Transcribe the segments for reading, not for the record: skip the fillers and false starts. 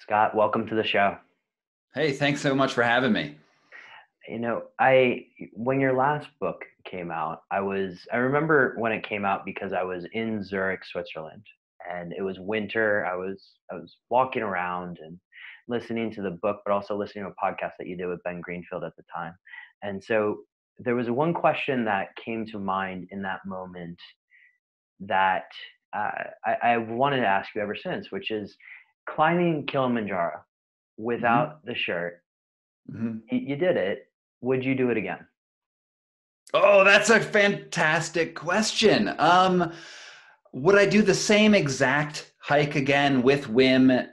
Scott, welcome to the show. Hey, thanks so much for having me. When your last book came out, I remember when it came out because I was in Zurich, Switzerland, and it was winter. I was walking around and listening to the book, but also listening to a podcast that you did with Ben Greenfield at the time. And so there was one question that came to mind in that moment that I wanted to ask you ever since, which is climbing Kilimanjaro hmm without the shirt. hmm You did it. Would you do it again? Oh, that's a fantastic question. Would I do the same exact hike again with Wim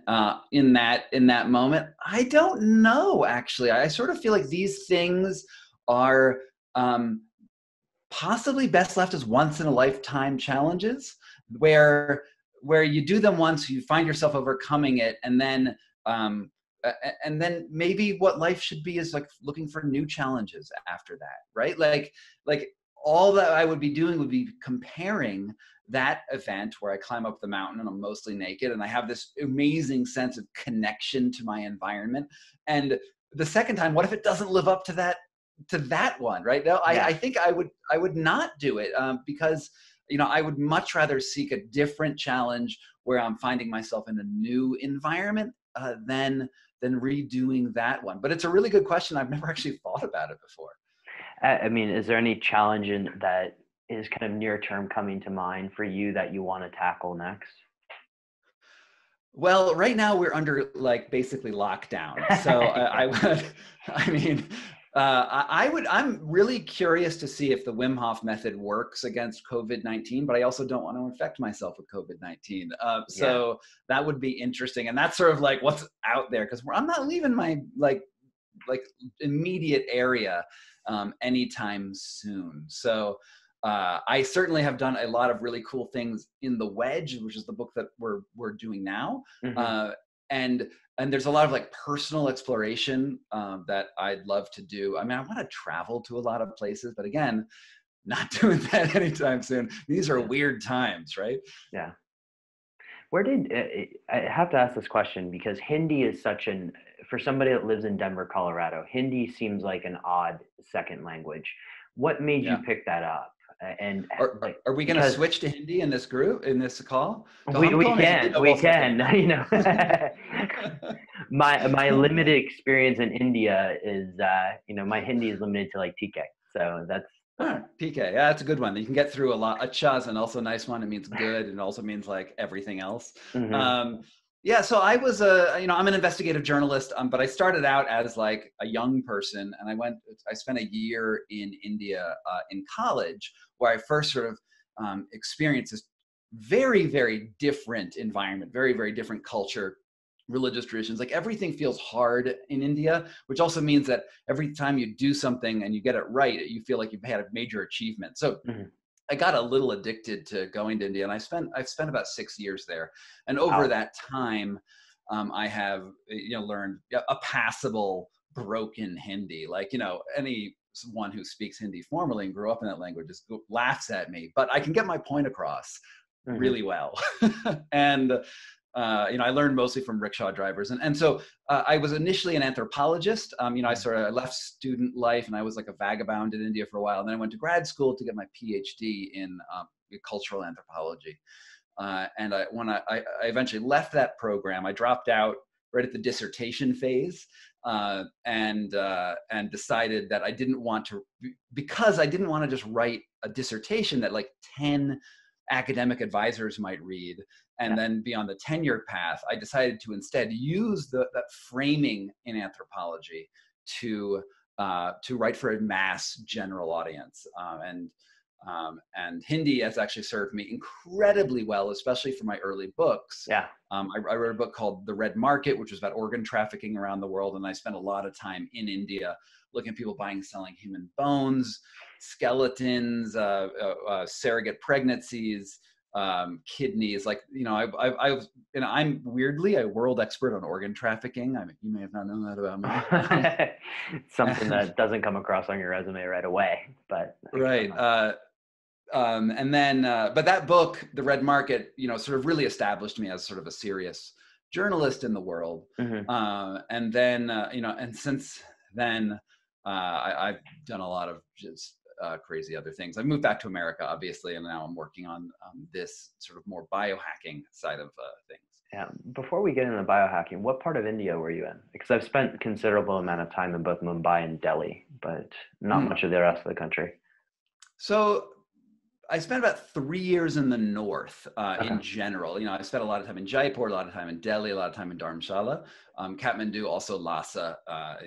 in that moment? I don't know, actually. I sort of feel like these things are um, possibly best left as once in a lifetime challenges where you do them once, you find yourself overcoming it, um, and then maybe what life should be is like looking for new challenges after that, right? Like all that I would be doing would be comparing that event where I climb up the mountain and I'm mostly naked and I have this amazing sense of connection to my environment. And the second time, what if it doesn't live up to that one, right? No, Yeah. I think I would not do it because I would much rather seek a different challenge where I'm finding myself in a new environment than redoing that one. But it's a really good question. I've never actually thought about it before. I mean, is there any challenge that is kind of near term coming to mind for you that you want to tackle next? Well, right now we're under like basically lockdown. So I would, I mean, I'm really curious to see if the Wim Hof method works against COVID-19, but I also don't want to infect myself with COVID-19. Yeah. So that would be interesting. And that's sort of like what's out there because I'm not leaving my like immediate area anytime soon. So I certainly have done a lot of really cool things in the Wedge, which is the book that we're doing now, Hmm. uh, and there's a lot of like personal exploration that I'd love to do. I mean, I want to travel to a lot of places, but again, not doing that anytime soon. These are Yeah. weird times, right? Yeah. Where did I have to ask this question because Hindi is for somebody that lives in Denver, Colorado, Hindi seems like an odd second language. What made you Yeah. pick that up? And like, Are we going to because switch to Hindi in this call? So we hum we kone Hindi can to we bol sakte can hain? my limited experience in India is my Hindi is limited to like TK. So that's All right, PK. Yeah, that's a good one. You can get through a lot. Acha is an also nice one. It means good, and it also means like everything else. hmm Um, yeah, so I'm an investigative journalist, but I started out as like a young person, and I spent a year in India in college, where I first sort of experienced this very, very different environment, very, very different culture, religious traditions. Like everything feels hard in India, which also means that every time you do something and you get it right, you feel like you've had a major achievement. So hmm I got a little addicted to going to India, and I've spent about 6 years there. And over wow. that time, I have learned a passable broken Hindi. Like anyone who speaks Hindi formally and grew up in that language just laughs at me, but I can get my point across hmm really well. And I learned mostly from rickshaw drivers, and so I was initially an anthropologist. I left student life, and I was like a vagabond in India for a while. And then I went to grad school to get my PhD in cultural anthropology. When I eventually left that program, I dropped out right at the dissertation phase, and decided that I didn't want to, because I didn't want to just write a dissertation that like 10 academic advisors might read Yeah. and then be on the tenure path. I decided to instead use that framing in anthropology to write for a mass general audience. And Hindi has actually served me incredibly well, especially for my early books. Yeah. I wrote a book called The Red Market, which was about organ trafficking around the world. And I spent a lot of time in India looking at people buying and selling human bones, skeletons, surrogate pregnancies, kidneys. Like, I'm weirdly a world expert on organ trafficking. I mean, you may have not known that about me. It's something that doesn't come across on your resume right away, but I can Right. imagine. But that book, The Red Market, sort of really established me as sort of a serious journalist in the world. Hmm. And then, and since then, I've done a lot of just crazy other things. I moved back to America, obviously, and now I'm working on this sort of more biohacking side of things. Yeah. Before we get into biohacking, what part of India were you in? Because I've spent considerable amount of time in both Mumbai and Delhi, but not Hmm. much of the rest of the country. So I spent about 3 years in the north Okay. in general. I spent a lot of time in Jaipur, a lot of time in Delhi, a lot of time in Dharamshala, Kathmandu, also Lhasa.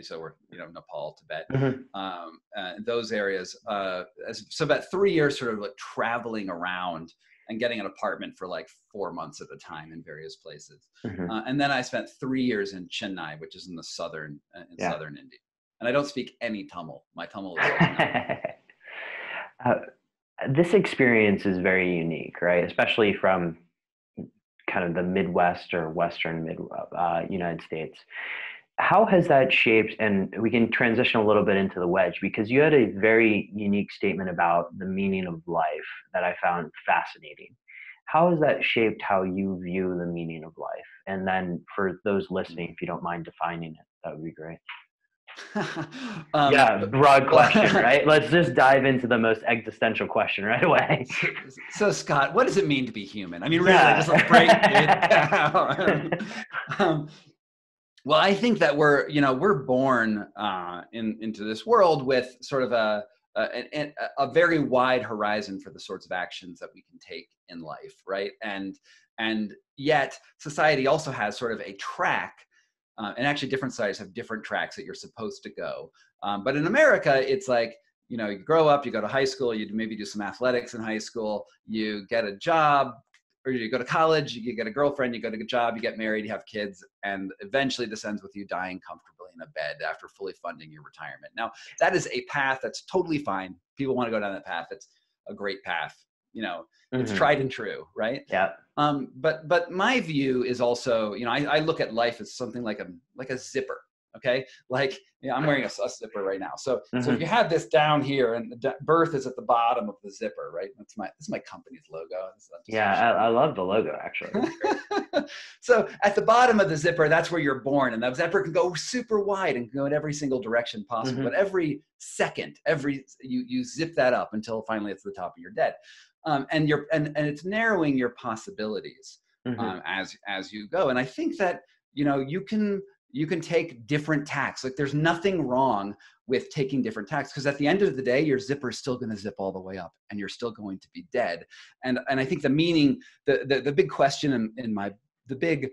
So we're, Nepal, Tibet, Hmm. those areas. So about 3 years sort of like traveling around and getting an apartment for like 4 months at a time in various places. Hmm. And then I spent 3 years in Chennai, which is in the Yeah. southern India. And I don't speak any Tamil. My Tamil is like not. uh, this experience is very unique, right? Especially from kind of the Midwest or Western United States. How has that shaped, and we can transition a little bit into the wedge, because you had a very unique statement about the meaning of life that I found fascinating. How has that shaped how you view the meaning of life? And then for those listening, if you don't mind defining it, that would be great. um, Yeah, broad question, well, right? Let's just dive into the most existential question right away. so Scott, what does it mean to be human? I mean, really, just let's break it Yeah. down. um, well, I think that we're born into this world with sort of a very wide horizon for the sorts of actions that we can take in life, right? And yet society also has sort of a track, and actually different societies have different tracks that you're supposed to go. But in America, it's like, you grow up, you go to high school, you maybe do some athletics in high school, you get a job, or you go to college, you get a girlfriend, you go to a job, you get married, you have kids, and eventually this ends with you dying comfortably in a bed after fully funding your retirement. Now, that is a path that's totally fine. People want to go down that path. It's a great path. It's Hmm. tried and true, right? Yeah. But my view is also, I look at life as something like a zipper. Okay, like I'm wearing a zipper right now. So if you Hmm. have this down here, and the birth is at the bottom of the zipper, right? This is my company's logo. I'm just Yeah, I showing love the logo actually. That's great. you. So at the bottom of the zipper, that's where you're born, and that zipper can go super wide and go in every single direction possible. But Hmm. every second, you zip that up until finally it's the top and you're dead. And it's narrowing your possibilities Hmm. as you go. And I think that you can take different tacks. Like there's nothing wrong with taking different tacks, because at the end of the day, your zipper is still going to zip all the way up, and you're still going to be dead. And I think the meaning, the big question the big.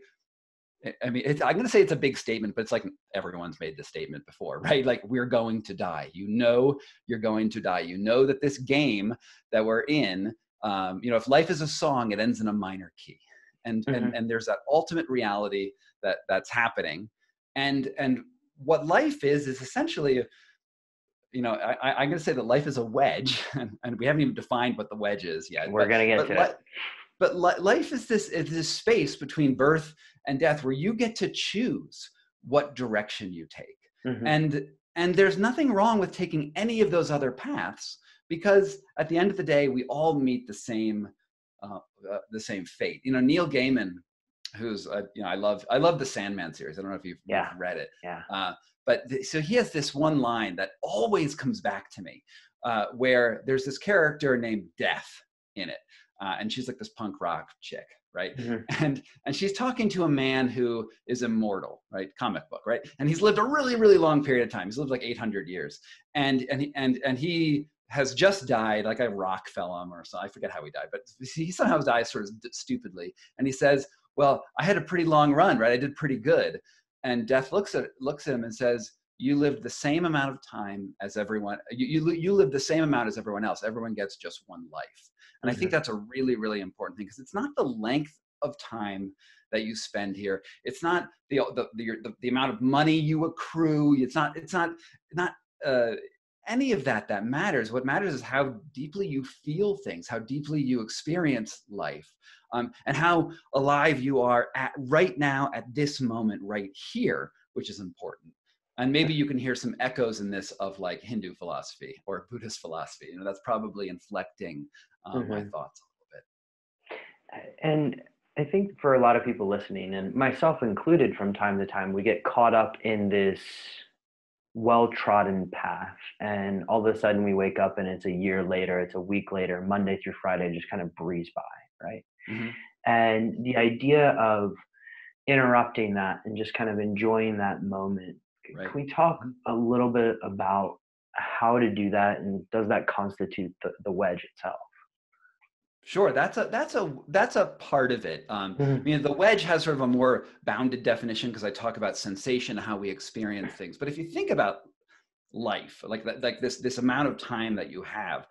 I mean, I'm going to say it's a big statement, but it's like everyone's made this statement before, right? Like we're going to die. You're going to die. You know that this game that we're in, if life is a song, it ends in a minor key, and and Hmm. and there's that ultimate reality that's happening, and what life is essentially, I'm going to say that life is a wedge, and we haven't even defined what the wedge is yet, We're gonna get but to it. life is this space between birth and death where you get to choose what direction you take. Hmm. And there's nothing wrong with taking any of those other paths, because at the end of the day, we all meet the same fate. Neil Gaiman, who's I love the Sandman series. I don't know if you've Yeah. read it. Yeah. So he has this one line that always comes back to me, where there's this character named Death in it, and she's like this punk rock chick, right? Hmm. And she's talking to a man who is immortal, right? Comic book, right? And he's lived a really really long period of time. He's lived like 800 years, and he has just died. Like a rock fell him or so. I forget how he died, but he somehow dies sort of stupidly. And he says, "Well, I had a pretty long run, right? I did pretty good." And Death looks at him and says, "You lived the same amount of time as everyone. You live the same amount as everyone else. Everyone gets just one life." And I think Hmm. that's a really, really important thing, because it's not the length of time that you spend here. It's not the amount of money you accrue. It's not uh, any of that matters. What matters is how deeply you feel things, how deeply you experience life, and how alive you are right now at this moment, right here, which is important. And maybe you can hear some echoes in this of like Hindu philosophy or Buddhist philosophy. That's probably inflecting my Hmm. thoughts a little bit. And I think for a lot of people listening, and myself included from time to time, we get caught up in this well-trodden path, and all of a sudden we wake up and it's a year later, it's a week later, Monday through Friday just kind of breeze by, right? Hmm. And the idea of interrupting that and just kind of enjoying that moment, Right. can we talk Mhm. a little bit about how to do that, and does that constitute the wedge itself? Sure, that's a part of it. Mhm. The wedge has sort of a more bounded definition because I talk about sensation, how we experience things. But if you think about life, like that, like this amount of time that you have,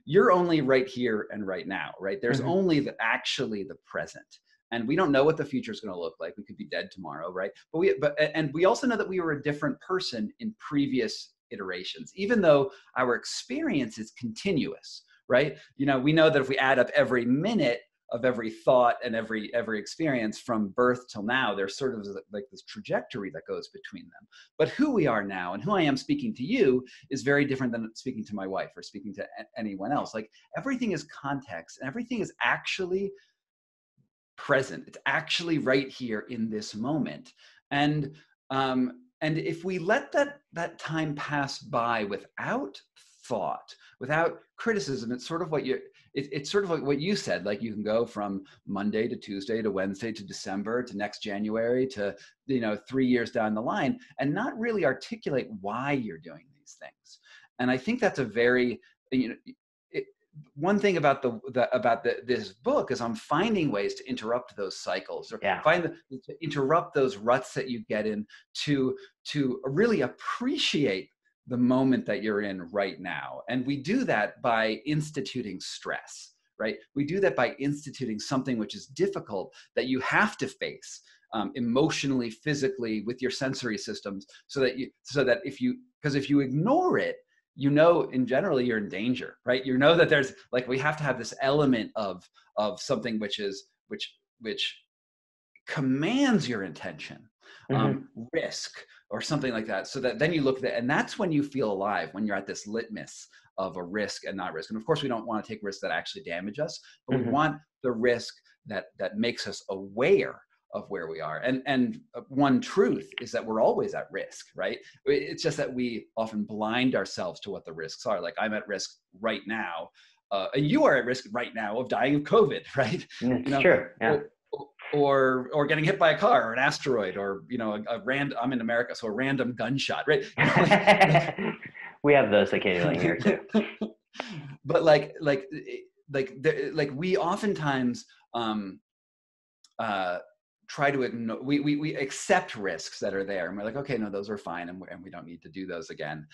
you're only right here and right now, right? There's Mhm. only actually the present, and we don't know what the future is going to look like. We could be dead tomorrow, right? And we also know that we were a different person in previous iterations, even though our experience is continuous, right? We know that if we add up every minute of every thought and every experience from birth till now, there's sort of like this trajectory that goes between them. But who we are now and who I am speaking to you is very different than speaking to my wife or speaking to anyone else. Like, everything is context, and everything is actually present. It's actually right here in this moment. And if we let that time pass by without thought, without criticism, it's sort of it's sort of like what you said. Like, you can go from Monday to Tuesday to Wednesday to December to next January to 3 years down the line, and not really articulate why you're doing these things. And I think that's a very you know it, one thing about this book is I'm finding ways to interrupt those cycles, or Yeah. to interrupt those ruts that you get in, to really appreciate the moment that you're in right now. And we do that by instituting stress, right? We do that by instituting something which is difficult, that you have to face, emotionally, physically, with your sensory systems, so that if you ignore it, in general, you're in danger, right? That there's, like, we have to have this element of something which commands your intention, Mhm. risk or something like that, so that then you look at it, and that's when you feel alive, when you're at this litmus of a risk and not risk. And of course, we don't want to take risks that actually damage us, but we Mhm. want the risk that makes us aware of where we are. And one truth is that we're always at risk, right? It's just that we often blind ourselves to what the risks are. Like, I'm at risk right now, and you are at risk right now of dying of COVID, right? you It's know true. Yeah. or, or getting hit by a car or an asteroid, or I'm in America, so a random gunshot, right? like We have those occasionally here too. but like we oftentimes um uh try to ignore, we accept risks that are there, and we're like, okay, no, those are fine, and we don't need to do those again,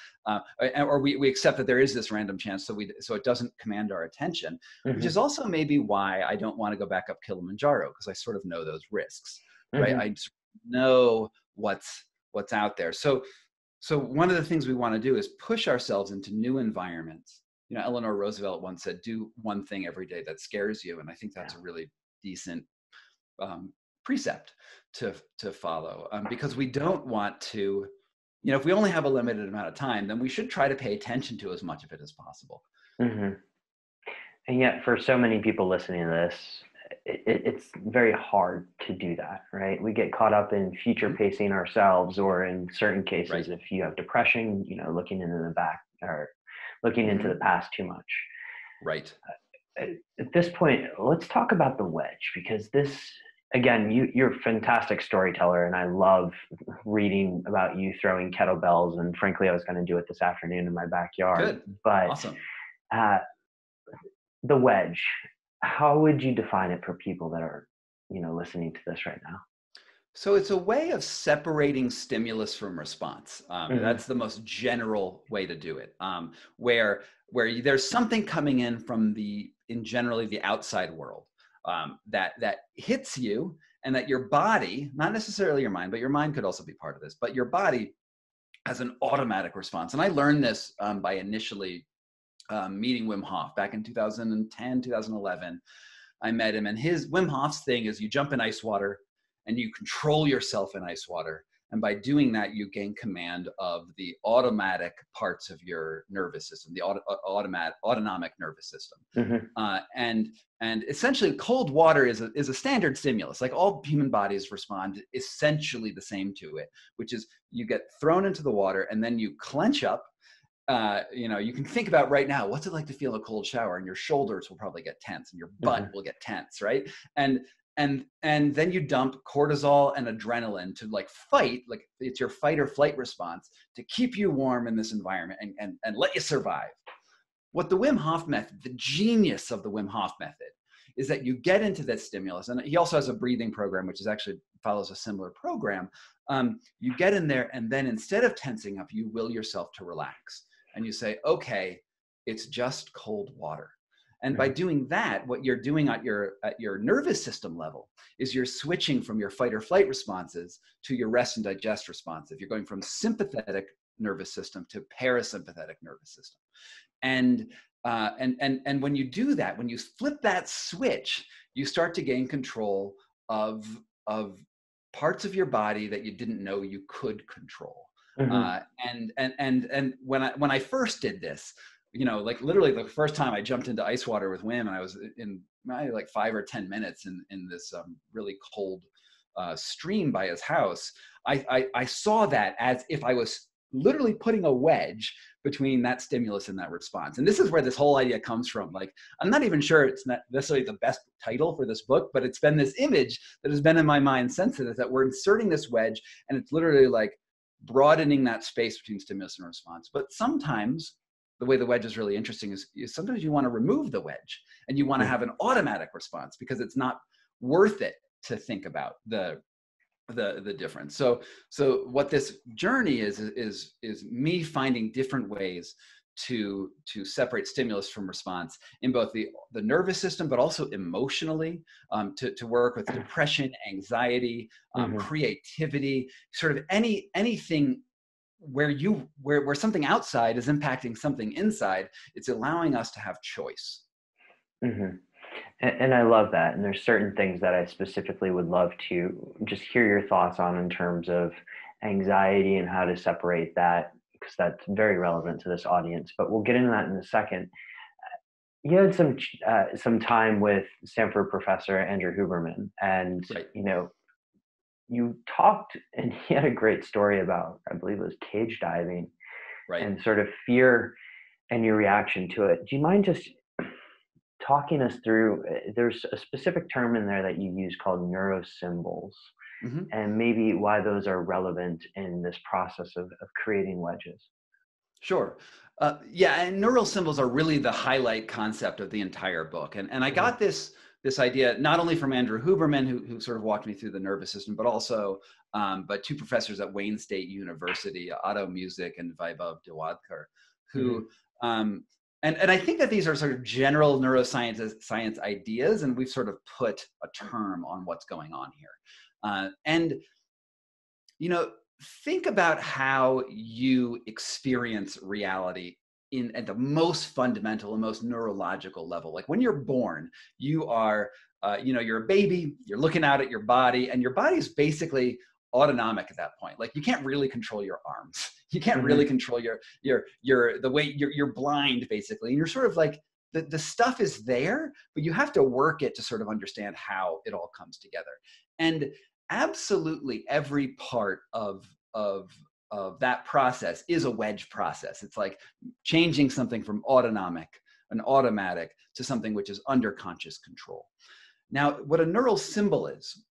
or we accept that there is this random chance, so it doesn't command our attention, which is Mhm. also maybe why I don't want to go back up Kilimanjaro, because I sort of know those risks, right? Mhm. I just know what's out there. So one of the things we want to do is push ourselves into new environments. Eleanor Roosevelt once said, do one thing every day that scares you. And I think Yeah. that's a really decent um, precept to follow, because we don't want to, if we only have a limited amount of time, then we should try to pay attention to as much of it as possible. Mhm. And yet, for so many people listening to this, it's very hard to do that, right? We get caught up in future Mhm. pacing ourselves, or in certain cases, Right. if you have depression, looking into the back, or looking into the Hmm. past too much. Right. At this point, let's talk about the wedge, because this, again, you're a fantastic storyteller, and I love reading about you throwing kettlebells. And frankly, I was going to do it this afternoon in my backyard. Good. But Awesome. uh, the wedge, how would you define it for people that are, listening to this right now? So it's a way of separating stimulus from response. Hmm. That's the most general way to do it, there's something coming in from in generally the outside world, that hits you, and that your body, not necessarily your mind, but your mind could also be part of this, but your body has an automatic response. And I learned this by initially meeting Wim Hof back in 2010, 2011. I met him, and his Wim Hof's thing is you jump in ice water and you control yourself in ice water. And by doing that, you gain command of the automatic parts of your nervous system, the autonomic nervous system. Mm-hmm. And essentially, cold water is a standard stimulus. Like, all human bodies respond essentially the same to it, which is you get thrown into the water and then you clench up. You can think about right now, what's it like to feel a cold shower, and your shoulders will probably get tense and your butt Mm-hmm. will get tense, right? And then you dump cortisol and adrenaline to like fight, like it's your fight or flight response to keep you warm in this environment and let you survive. What the Wim Hof method, the genius of the Wim Hof method, is that you get into that stimulus, and he also has a breathing program, which is actually follows a similar program. You get in there, and then instead of tensing up, you will yourself to relax. And you say, okay, it's just cold water. And by Mm-hmm. doing that, what you're doing at your nervous system level is you're switching from your fight or flight responses to your rest and digest responsive. You're going from sympathetic nervous system to parasympathetic nervous system. And when you do that, when you flip that switch, you start to gain control of parts of your body that you didn't know you could control. Mm-hmm. And when I first did this, like literally the first time I jumped into ice water with Wim, and I was in like 5 or 10 minutes in this really cold stream by his house, I saw that as if I was literally putting a wedge between that stimulus and that response. And this is where this whole idea comes from. Like, I'm not even sure it's not necessarily the best title for this book, but it's been this image that has been in my mind since then, is that we're inserting this wedge, and it's literally like broadening that space between stimulus and response. But sometimes the way the wedge is really interesting is sometimes you want to remove the wedge and you want to have an automatic response, because it's not worth it to think about the difference. So what this journey is me finding different ways to separate stimulus from response in both the nervous system, but also emotionally, to work with depression, anxiety, Mm-hmm. creativity, sort of anything where something outside is impacting something inside. It's allowing us to have choice. Mm-hmm. And I love that. And there's certain things that I specifically would love to just hear your thoughts on in terms of anxiety and how to separate that, because that's very relevant to this audience. But we'll get into that in a second. You had some time with Stanford professor Andrew Huberman, and Right. you talked, and he had a great story about, I believe it was cage diving, Right. and sort of fear and your reaction to it. Do you mind just talking us through? There's a specific term in there that you use called neurosymbols, Mm-hmm. and maybe why those are relevant in this process of creating wedges. Sure. Yeah, and neural symbols are really the highlight concept of the entire book. And I Mm-hmm. got this idea not only from Andrew Huberman, who sort of walked me through the nervous system, but also but two professors at Wayne State University, Otto Music and Vaibhav Dewadkar, Mm-hmm. who and I think that these are sort of general science ideas, and we've sort of put a term on what's going on here. And think about how you experience reality at the most fundamental and most neurological level. Like, when you're born, you are, you're a baby, you're looking out at your body, and your body is basically autonomic at that point. Like, you can't really control your arms. You can't Mm-hmm. really control the way you're blind, basically. And you're sort of like, the stuff is there, but you have to work it to sort of understand how it all comes together. And absolutely every part of that process is a wedge process. It's like changing something from an automatic to something which is under conscious control. Now, what a neural symbol is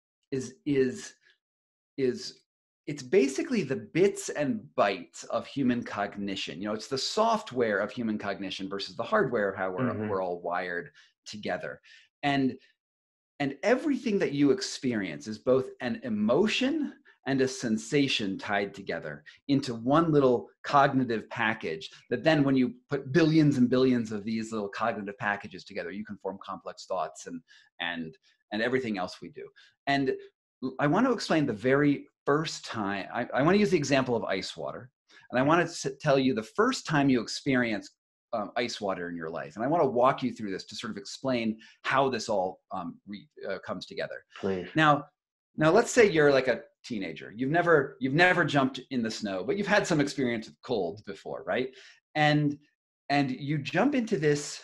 it's basically the bits and bytes of human cognition. It's the software of human cognition versus the hardware of how Mm-hmm. we're all wired together. And everything that you experience is both an emotion and a sensation tied together into one little cognitive package that then, when you put billions and billions of these little cognitive packages together, you can form complex thoughts and everything else we do. And I want to explain the very first time. I want to use the example of ice water. And I want to tell you the first time you experience ice water in your life. And I want to walk you through this to sort of explain how this all comes together. Please. Now, Now, let's say you're like a teenager. You've never jumped in the snow, but you've had some experience with cold before, right? And you jump into this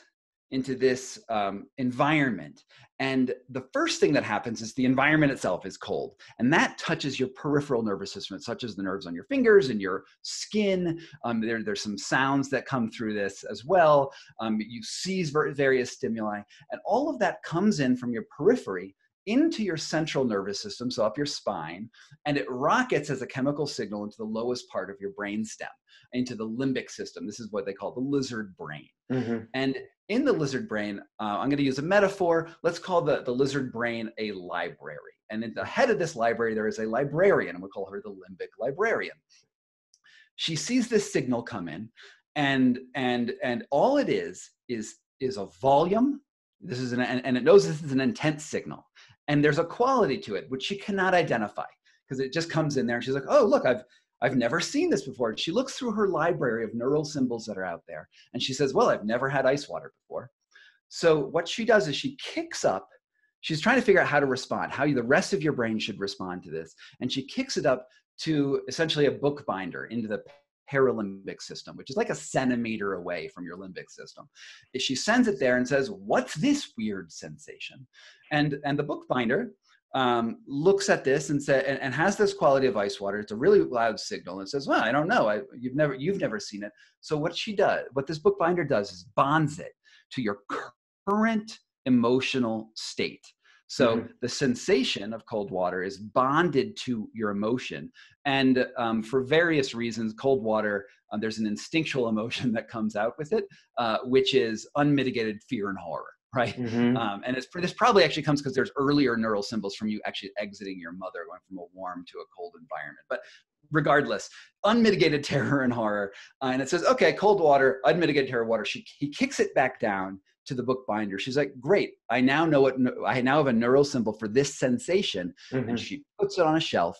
environment, and the first thing that happens is the environment itself is cold, and that touches your peripheral nervous system. It touches the nerves on your fingers and your skin. There's some sounds that come through this as well. You seize various stimuli, and all of that comes in from your periphery into your central nervous system, so up your spine, and it rockets as a chemical signal into the lowest part of your brain stem, into the limbic system. This is what they call the lizard brain. Mm-hmm. And in the lizard brain, I'm going to use a metaphor. Let's call the lizard brain a library. And at the head of this library, there is a librarian, and we'll call her the limbic librarian. She sees this signal come in, and all it is a volume. This is and it knows this is an intense signal. And there's a quality to it, which she cannot identify, because it just comes in there and she's like, oh, look, I've never seen this before. And she looks through her library of neural symbols that are out there. And she says, well, I've never had ice water before. So what she does is she kicks up. She's trying to figure out how to respond, how the rest of your brain should respond to this. And she kicks it up to essentially a bookbinder into the paralimbic system, which is like a centimeter away from your limbic system. She sends it there and says, what's this weird sensation? And the bookbinder looks at this and and has this quality of ice water. It's a really loud signal, and says, well, I don't know. You've never seen it. So what this bookbinder does is bonds it to your current emotional state. So the sensation of cold water is bonded to your emotion. And for various reasons, cold water, there's an instinctual emotion that comes out with it, which is unmitigated fear and horror, right? And this probably actually comes because there's earlier neural symbols from you actually exiting your mother, going from a warm to a cold environment. But regardless, unmitigated terror and horror. And it says, okay, cold water, unmitigated terror water. He kicks it back down to the bookbinder. She's like, great, I now have a neural symbol for this sensation. And she puts it on a shelf,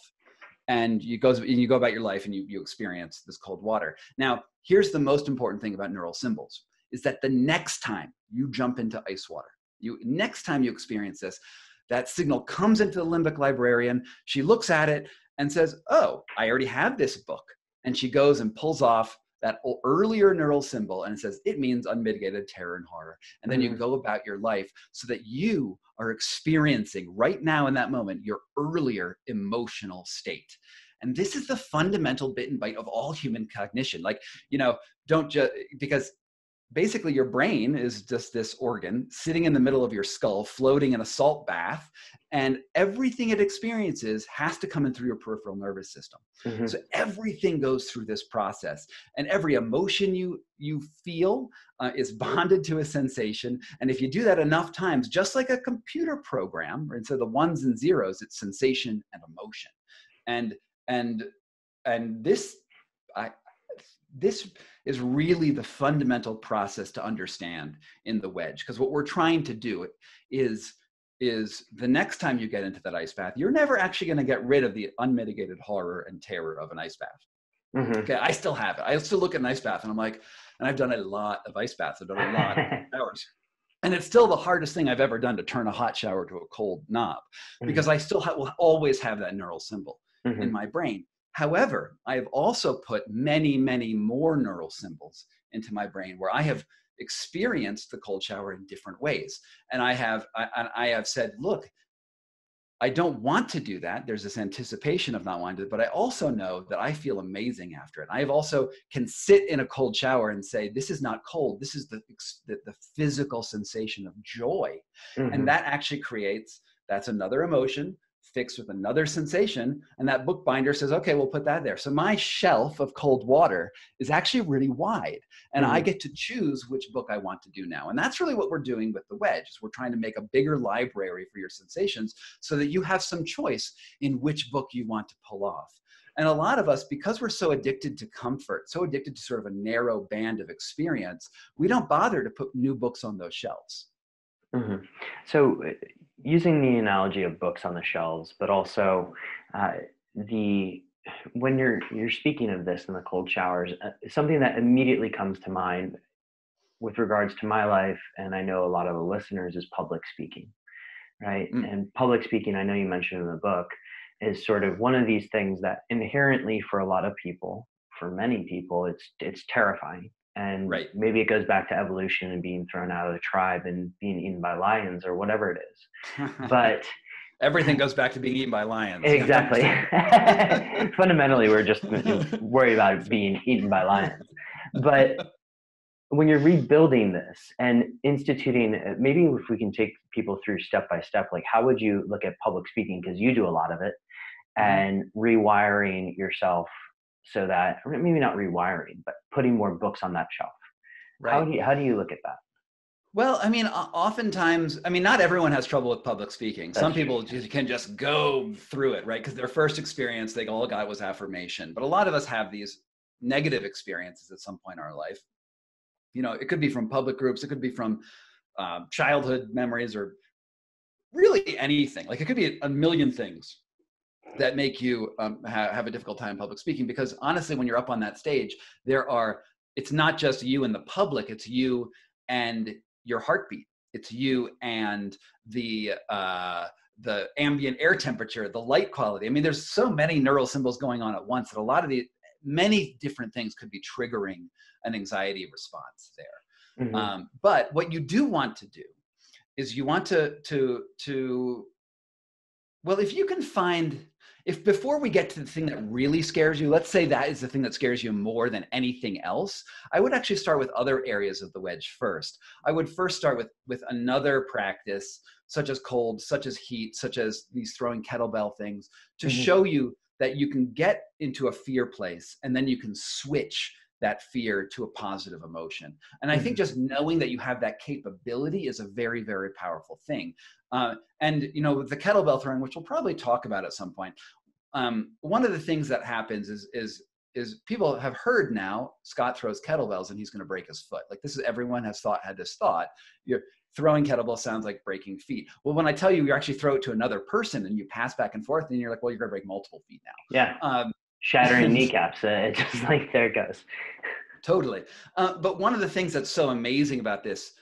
and you go about your life, and you experience this cold water. Now, here's the most important thing about neural symbols, is that the next time you jump into ice water, next time you experience this, that signal comes into the limbic librarian. She looks at it and says, oh, I already have this book. And she goes and pulls off that earlier neural symbol, and it says, it means unmitigated terror and horror. And then you go about your life so that you are experiencing right now in that moment your earlier emotional state. And this is the fundamental bit and bite of all human cognition. Like, don't just, because basically your brain is just this organ sitting in the middle of your skull, floating in a salt bath, and everything it experiences has to come in through your peripheral nervous system. So everything goes through this process, and every emotion you feel is bonded to a sensation. And if you do that enough times, just like a computer program, right, so the ones and zeros, it's sensation and emotion. And this is really the fundamental process to understand in the wedge, because what we're trying to do is the next time you get into that ice bath, you're never actually going to get rid of the unmitigated horror and terror of an ice bath. Okay, I still have it. I still look at an ice bath and I'm like, and I've done a lot of ice baths. I've done a lot of showers. And it's still the hardest thing I've ever done to turn a hot shower to a cold knob, because I still will always have that neural symbol in my brain. However, I have also put many, many more neural symbols into my brain where I have experienced the cold shower in different ways. And I have said, look, I don't want to do that. There's this anticipation of not wanting to, but I also know that I feel amazing after it. I have also can sit in a cold shower and say, this is not cold. This is the physical sensation of joy. And that actually that's another emotion fixed with another sensation, and that bookbinder says, okay, we'll put that there. So my shelf of cold water is actually really wide, and I get to choose which book I want to do now. And that's really what we're doing with the wedge, is we're trying to make a bigger library for your sensations so that you have some choice in which book you want to pull off. And a lot of us, because we're so addicted to comfort, so addicted to sort of a narrow band of experience, we don't bother to put new books on those shelves. So using the analogy of books on the shelves, but also when you're speaking of this in the cold showers, something that immediately comes to mind with regards to my life, and I know a lot of the listeners, is public speaking. right? Mm, And public speaking, I know you mentioned in the book, is sort of one of these things that inherently for a lot of people, for many people, it's terrifying. And right. maybe it goes back to evolution and being thrown out of the tribe and being eaten by lions or whatever it is. But Everything goes back to being eaten by lions. You have to exactly. understand. Fundamentally, we're just worried about being eaten by lions. But when you're rebuilding this and instituting, maybe if we can take people through step by step, like how would you look at public speaking? Because you do a lot of it, Mhm. and rewiring yourself so that, or maybe not rewiring, but putting more books on that shelf. Right. How do you look at that? Well, I mean, oftentimes, I mean, not everyone has trouble with public speaking. Some That's true. people just can just go through it, right? Because their first experience, they all got was affirmation. But a lot of us have these negative experiences at some point in our life. You know, it could be from public groups, it could be from childhood memories, or really anything. Like it could be a million things that make you have a difficult time public speaking. Because honestly, when you're up on that stage, it's not just you and the public, it's you and your heartbeat. It's you and the ambient air temperature, the light quality. I mean, there's so many neural symbols going on at once that a lot of many different things could be triggering an anxiety response there. Hmm. But what you do want to do is you want to well, if you can find, if before we get to the thing that really scares you, let's say that is the thing that scares you more than anything else, I would actually start with other areas of the wedge first. I would first start with another practice, such as cold, such as heat, such as these throwing kettlebell things, to Hmm. show you that you can get into a fear place and then you can switch that fear to a positive emotion. And I think Hmm. just knowing that you have that capability is a very, very powerful thing. And you know, with the kettlebell throwing, which we'll probably talk about at some point, one of the things that happens is people have heard now Scott throws kettlebells and he's going to break his foot. Like this is everyone has had this thought. You're throwing kettlebell sounds like breaking feet. Well, when I tell you you actually throw it to another person and you pass back and forth, then you're like, well, you're going to break multiple feet Yeah. now. Shattering And kneecaps. Just like there it goes. totally. But one of the things that's so amazing about this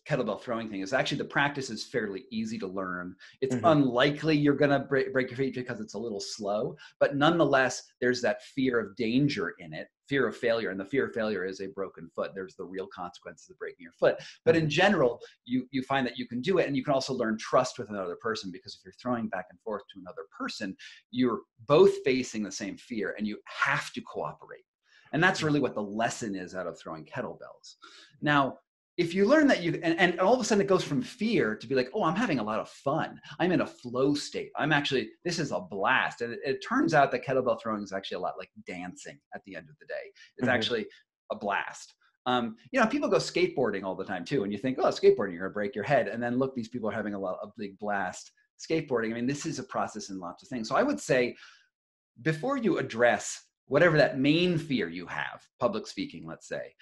kettlebell throwing thing is actually the practice is fairly easy to learn. It's Hmm. unlikely you're going to break your feet because it's a little slow, but nonetheless, there's that fear of danger in it, fear of failure, and the fear of failure is a broken foot. There's the real consequences of breaking your foot. But in Hmm. general, you find that you can do it, and you can also learn trust with another person, because if you're throwing back and forth to another person, you're both facing the same fear, and you have to cooperate. And that's really what the lesson is out of throwing kettlebells. Now, if you learn that and all of a sudden it goes from fear to be like, oh, I'm having a lot of fun. I'm in a flow state. This is a blast. And it turns out that kettlebell throwing is actually a lot like dancing at the end of the day. It's Hmm. actually a blast. You know, people go skateboarding all the time too. And you think, oh, skateboarding, you're going to break your head. And then look, these people are having a big blast skateboarding. I mean, this is a process in lots of things. So I would say before you address whatever that main fear you have, public speaking, let's say,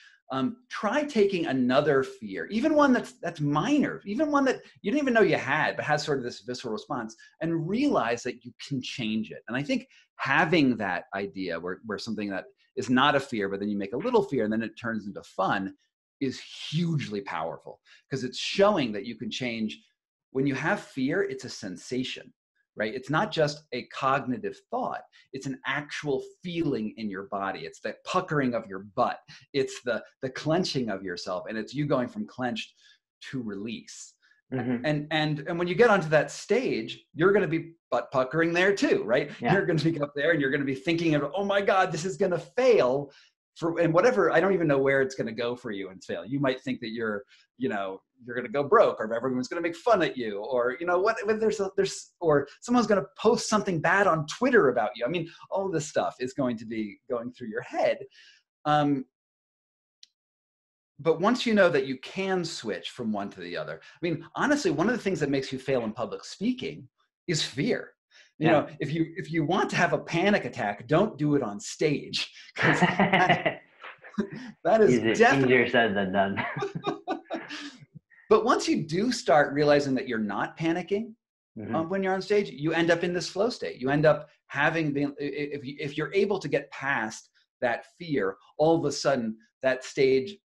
try taking another fear, even one that's minor, even one that you didn't even know you had, but has sort of this visceral response, and realize that you can change it. And I think having that idea where something that is not a fear, but then you make a little fear and then it turns into fun, is hugely powerful, because it's showing that you can change. When you have fear, it's a sensation, right? It's not just a cognitive thought. It's an actual feeling in your body. It's the puckering of your butt. It's the clenching of yourself, and it's you going from clenched to release. Hmm. And when you get onto that stage, you're going to be butt puckering there too, right? Yeah. You're going to be up there and you're going to be thinking of, oh my God, this is going to fail. And whatever, I don't even know where it's going to go for you and fail. You might think that you're going to go broke, or everyone's going to make fun at you, or or someone's going to post something bad on Twitter about you. I mean, all this stuff is going to be going through your head. But once you know that you can switch from one to the other, I mean, honestly, one of the things that makes you fail in public speaking is fear. You Yeah. know, if you want to have a panic attack, don't do it on stage, because that is Easier definitely. said than done. But once you do start realizing that you're not panicking Hmm. when you're on stage, you end up in this flow state. You end up having been, if you're able to get past that fear, all of a sudden that stage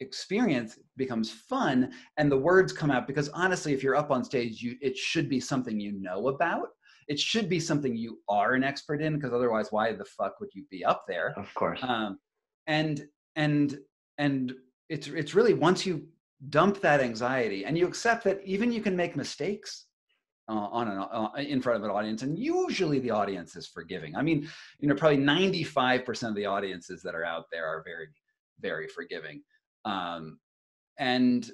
experience becomes fun and the words come out, because honestly, if you're up on stage, it should be something you know about. It should be something you are an expert in, because otherwise, why the fuck would you be up there? Of course. And and and it's really, once you dump that anxiety and you accept that even you can make mistakes in front of an audience, and usually the audience is forgiving. I mean, probably 95% of the audiences that are out there are very, very forgiving. And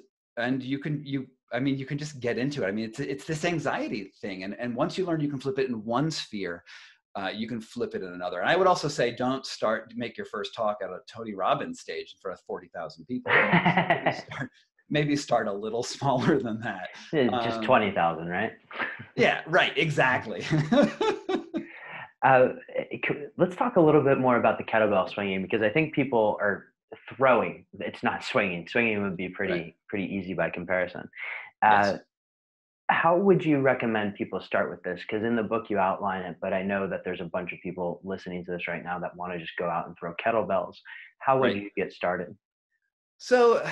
you can just get into it. I mean, it's this anxiety thing, and once you learn you can flip it in one sphere, you can flip it in another. And I would also say, don't make your first talk at a Tony Robbins stage in front of 40,000 people. Maybe start a little smaller than that. Just 20,000, right? Yeah, right. Exactly. Let's talk a little bit more about the kettlebell swinging, because I think people are throwing. It's not swinging. Swinging would be pretty easy by comparison. Yes. How would you recommend people start with this? Because in the book you outline it, but I know that there's a bunch of people listening to this right now that want to just go out and throw kettlebells. How would you get started? So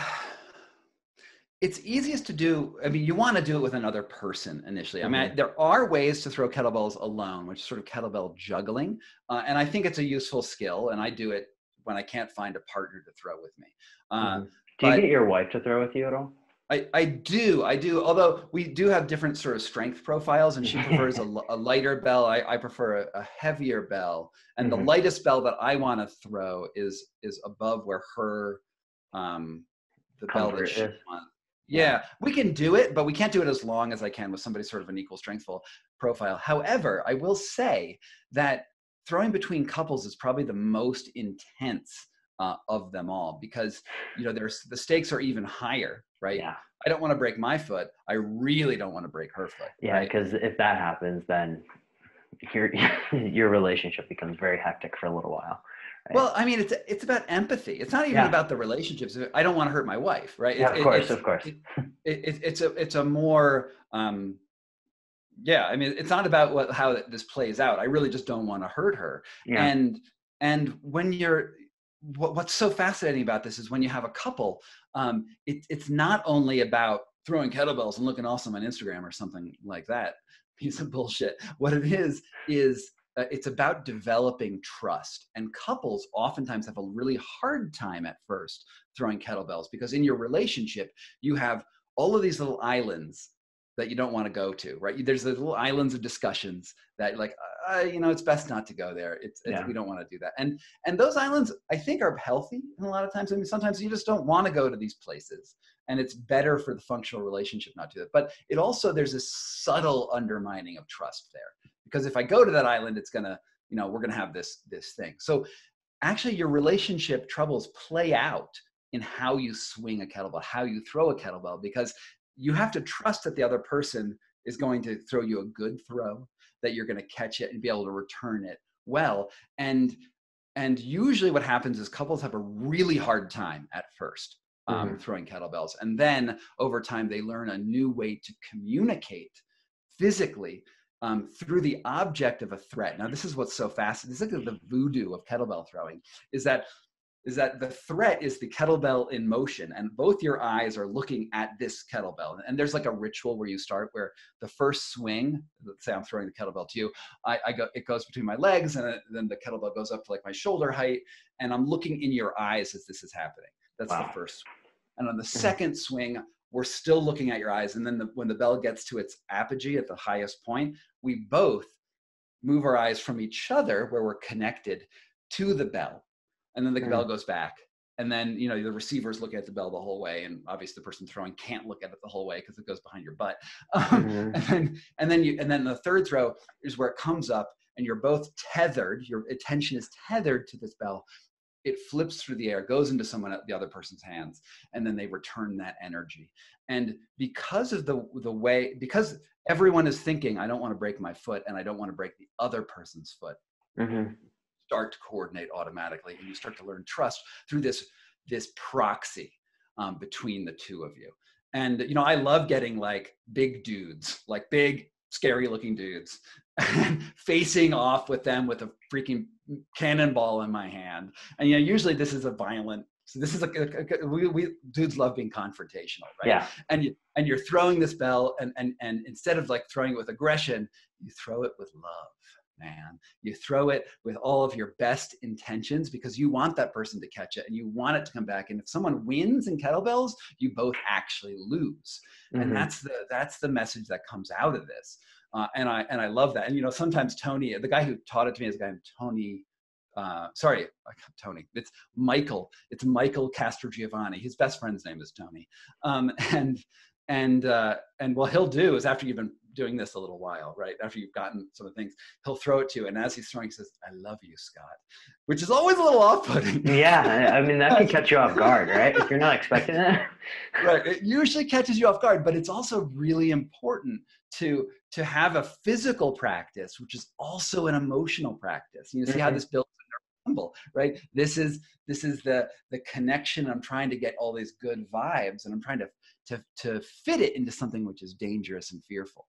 it's easiest to do. I mean, you want to do it with another person initially. I mean, there are ways to throw kettlebells alone, which is sort of kettlebell juggling. And I think it's a useful skill. And I do it when I can't find a partner to throw with me. Do you get your wife to throw with you at all? I do. Although we do have different sort of strength profiles, and she prefers a lighter bell. I prefer a heavier bell. And the lightest bell that I want to throw is above where her, the bell that she wants. Yeah, we can do it, but we can't do it as long as I can with somebody sort of an equal strengthful profile. However, I will say that throwing between couples is probably the most intense of them all, because the stakes are even higher, right? Yeah. I don't want to break my foot. I really don't want to break her foot. Yeah, because if that happens, then your relationship becomes very hectic for a little while. Right? Well, I mean, it's about empathy. It's not even about the relationships. I don't want to hurt my wife, right? Yeah, of course. It's a more, I mean, it's not about how this plays out. I really just don't want to hurt her. Yeah. And when what's so fascinating about this is when you have a couple, it's not only about throwing kettlebells and looking awesome on Instagram or something like that. Piece of bullshit. What it is it's about developing trust. And couples oftentimes have a really hard time at first throwing kettlebells, because in your relationship, you have all of these little islands that you don't want to go to, right? There's the little islands of discussions that it's best not to go there. We don't want to do that. And those islands, I think, are healthy. And a lot of times, I mean, sometimes you just don't want to go to these places, and it's better for the functional relationship not to do that. But there's this subtle undermining of trust there, because if I go to that island, it's going to, we're going to have this thing. So actually your relationship troubles play out in how you swing a kettlebell, how you throw a kettlebell, because you have to trust that the other person is going to throw you a good throw, that you're going to catch it and be able to return it well. And usually what happens is couples have a really hard time at first throwing kettlebells. And then over time, they learn a new way to communicate physically through the object of a threat. Now, this is what's so fascinating. This is like the voodoo of kettlebell throwing, is that the threat is the kettlebell in motion, and both your eyes are looking at this kettlebell. And there's like a ritual where you start, where the first swing, let's say I'm throwing the kettlebell to you, it goes between my legs, and then the kettlebell goes up to like my shoulder height, and I'm looking in your eyes as this is happening. That's the first swing. And on the second swing, we're still looking at your eyes. And then when the bell gets to its apogee at the highest point, we both move our eyes from each other, where we're connected, to the bell. And then the bell goes back. And then, the receiver's looking at the bell the whole way. And obviously the person throwing can't look at it the whole way because it goes behind your butt. And then the third throw is where it comes up and you're both tethered. Your attention is tethered to this bell. It flips through the air, goes into the other person's hands, and then they return that energy. And because of because everyone is thinking, I don't want to break my foot and I don't want to break the other person's foot, start to coordinate automatically, and you start to learn trust through this proxy between the two of you. And I love getting like big dudes, like big scary looking dudes, facing off with them with a freaking cannonball in my hand. And usually this is a violent So this is we dudes love being confrontational, right? Yeah. And you're throwing this bell, and instead of like throwing it with aggression, you throw it with love, man. You throw it with all of your best intentions because you want that person to catch it and you want it to come back. And if someone wins in kettlebells, you both actually lose. And that's the message that comes out of this. And I love that. And, you know, sometimes Tony, the guy who taught it to me is a guy named Tony, Tony. It's Michael. It's Michael Castrogiovanni. His best friend's name is Tony. And what he'll do is, after you've been doing this a little while, right? After you've gotten some of the things, he'll throw it to you. And as he's throwing, he says, "I love you, Scott," which is always a little off-putting. Yeah. I mean, that can catch you off guard, right? If you're not expecting that. Right. It usually catches you off guard, but it's also really important to have a physical practice, which is also an emotional practice. You see how this builds a symbol, right? This is the connection. I'm trying to get all these good vibes, and I'm trying to fit it into something which is dangerous and fearful.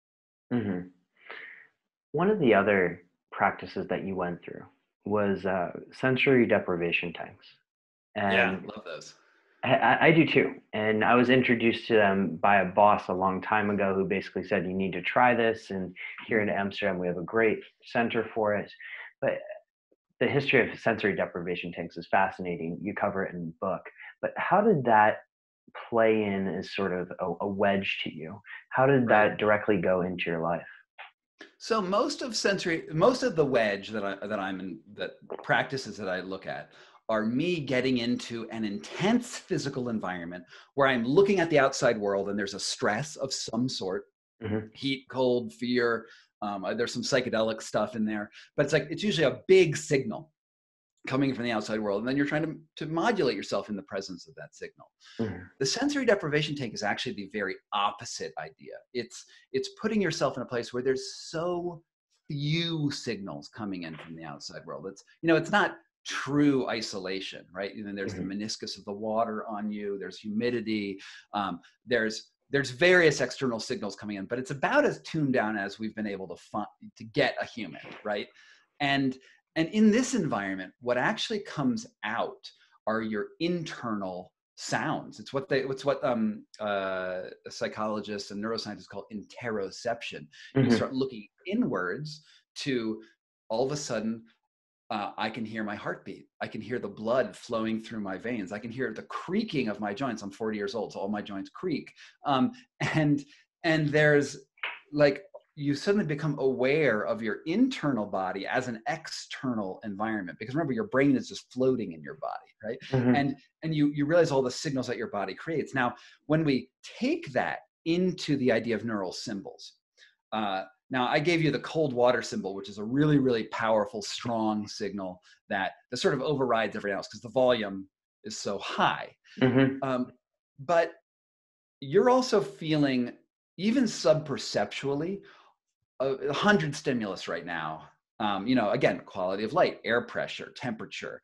Mm-hmm. One of the other practices that you went through was sensory deprivation tanks. And yeah, love those. I do too. And I was introduced to them by a boss a long time ago who basically said, you need to try this. And here in Amsterdam, we have a great center for it. But the history of sensory deprivation tanks is fascinating. You cover it in the book. But how did that play in as sort of a wedge to you? How did that directly go into your life? So most of the wedge that practices that I look at are me getting into an intense physical environment where I'm looking at the outside world and there's a stress of some sort, heat, cold, fear. There's some psychedelic stuff in there, but it's usually a big signal coming from the outside world. And then you're trying to modulate yourself in the presence of that signal. The sensory deprivation tank is actually the very opposite idea. It's putting yourself in a place where there's so few signals coming in from the outside world. It's not true isolation, right? And then there's the meniscus of the water on you, there's humidity, there's various external signals coming in, but it's about as tuned down as we've been able to get a human, right? And in this environment, what actually comes out are your internal sounds. It's what psychologists and neuroscientists call interoception. You start looking inwards to, all of a sudden, I can hear my heartbeat. I can hear the blood flowing through my veins. I can hear the creaking of my joints. I'm 40 years old, so all my joints creak. And there's you suddenly become aware of your internal body as an external environment, because remember, your brain is just floating in your body, right? And you realize all the signals that your body creates. Now, when we take that into the idea of neural symbols, now, I gave you the cold water symbol, which is a really, really powerful, strong signal that sort of overrides everything else because the volume is so high. But you're also feeling, even subperceptually, 100 stimulus right now. Again, quality of light, air pressure, temperature,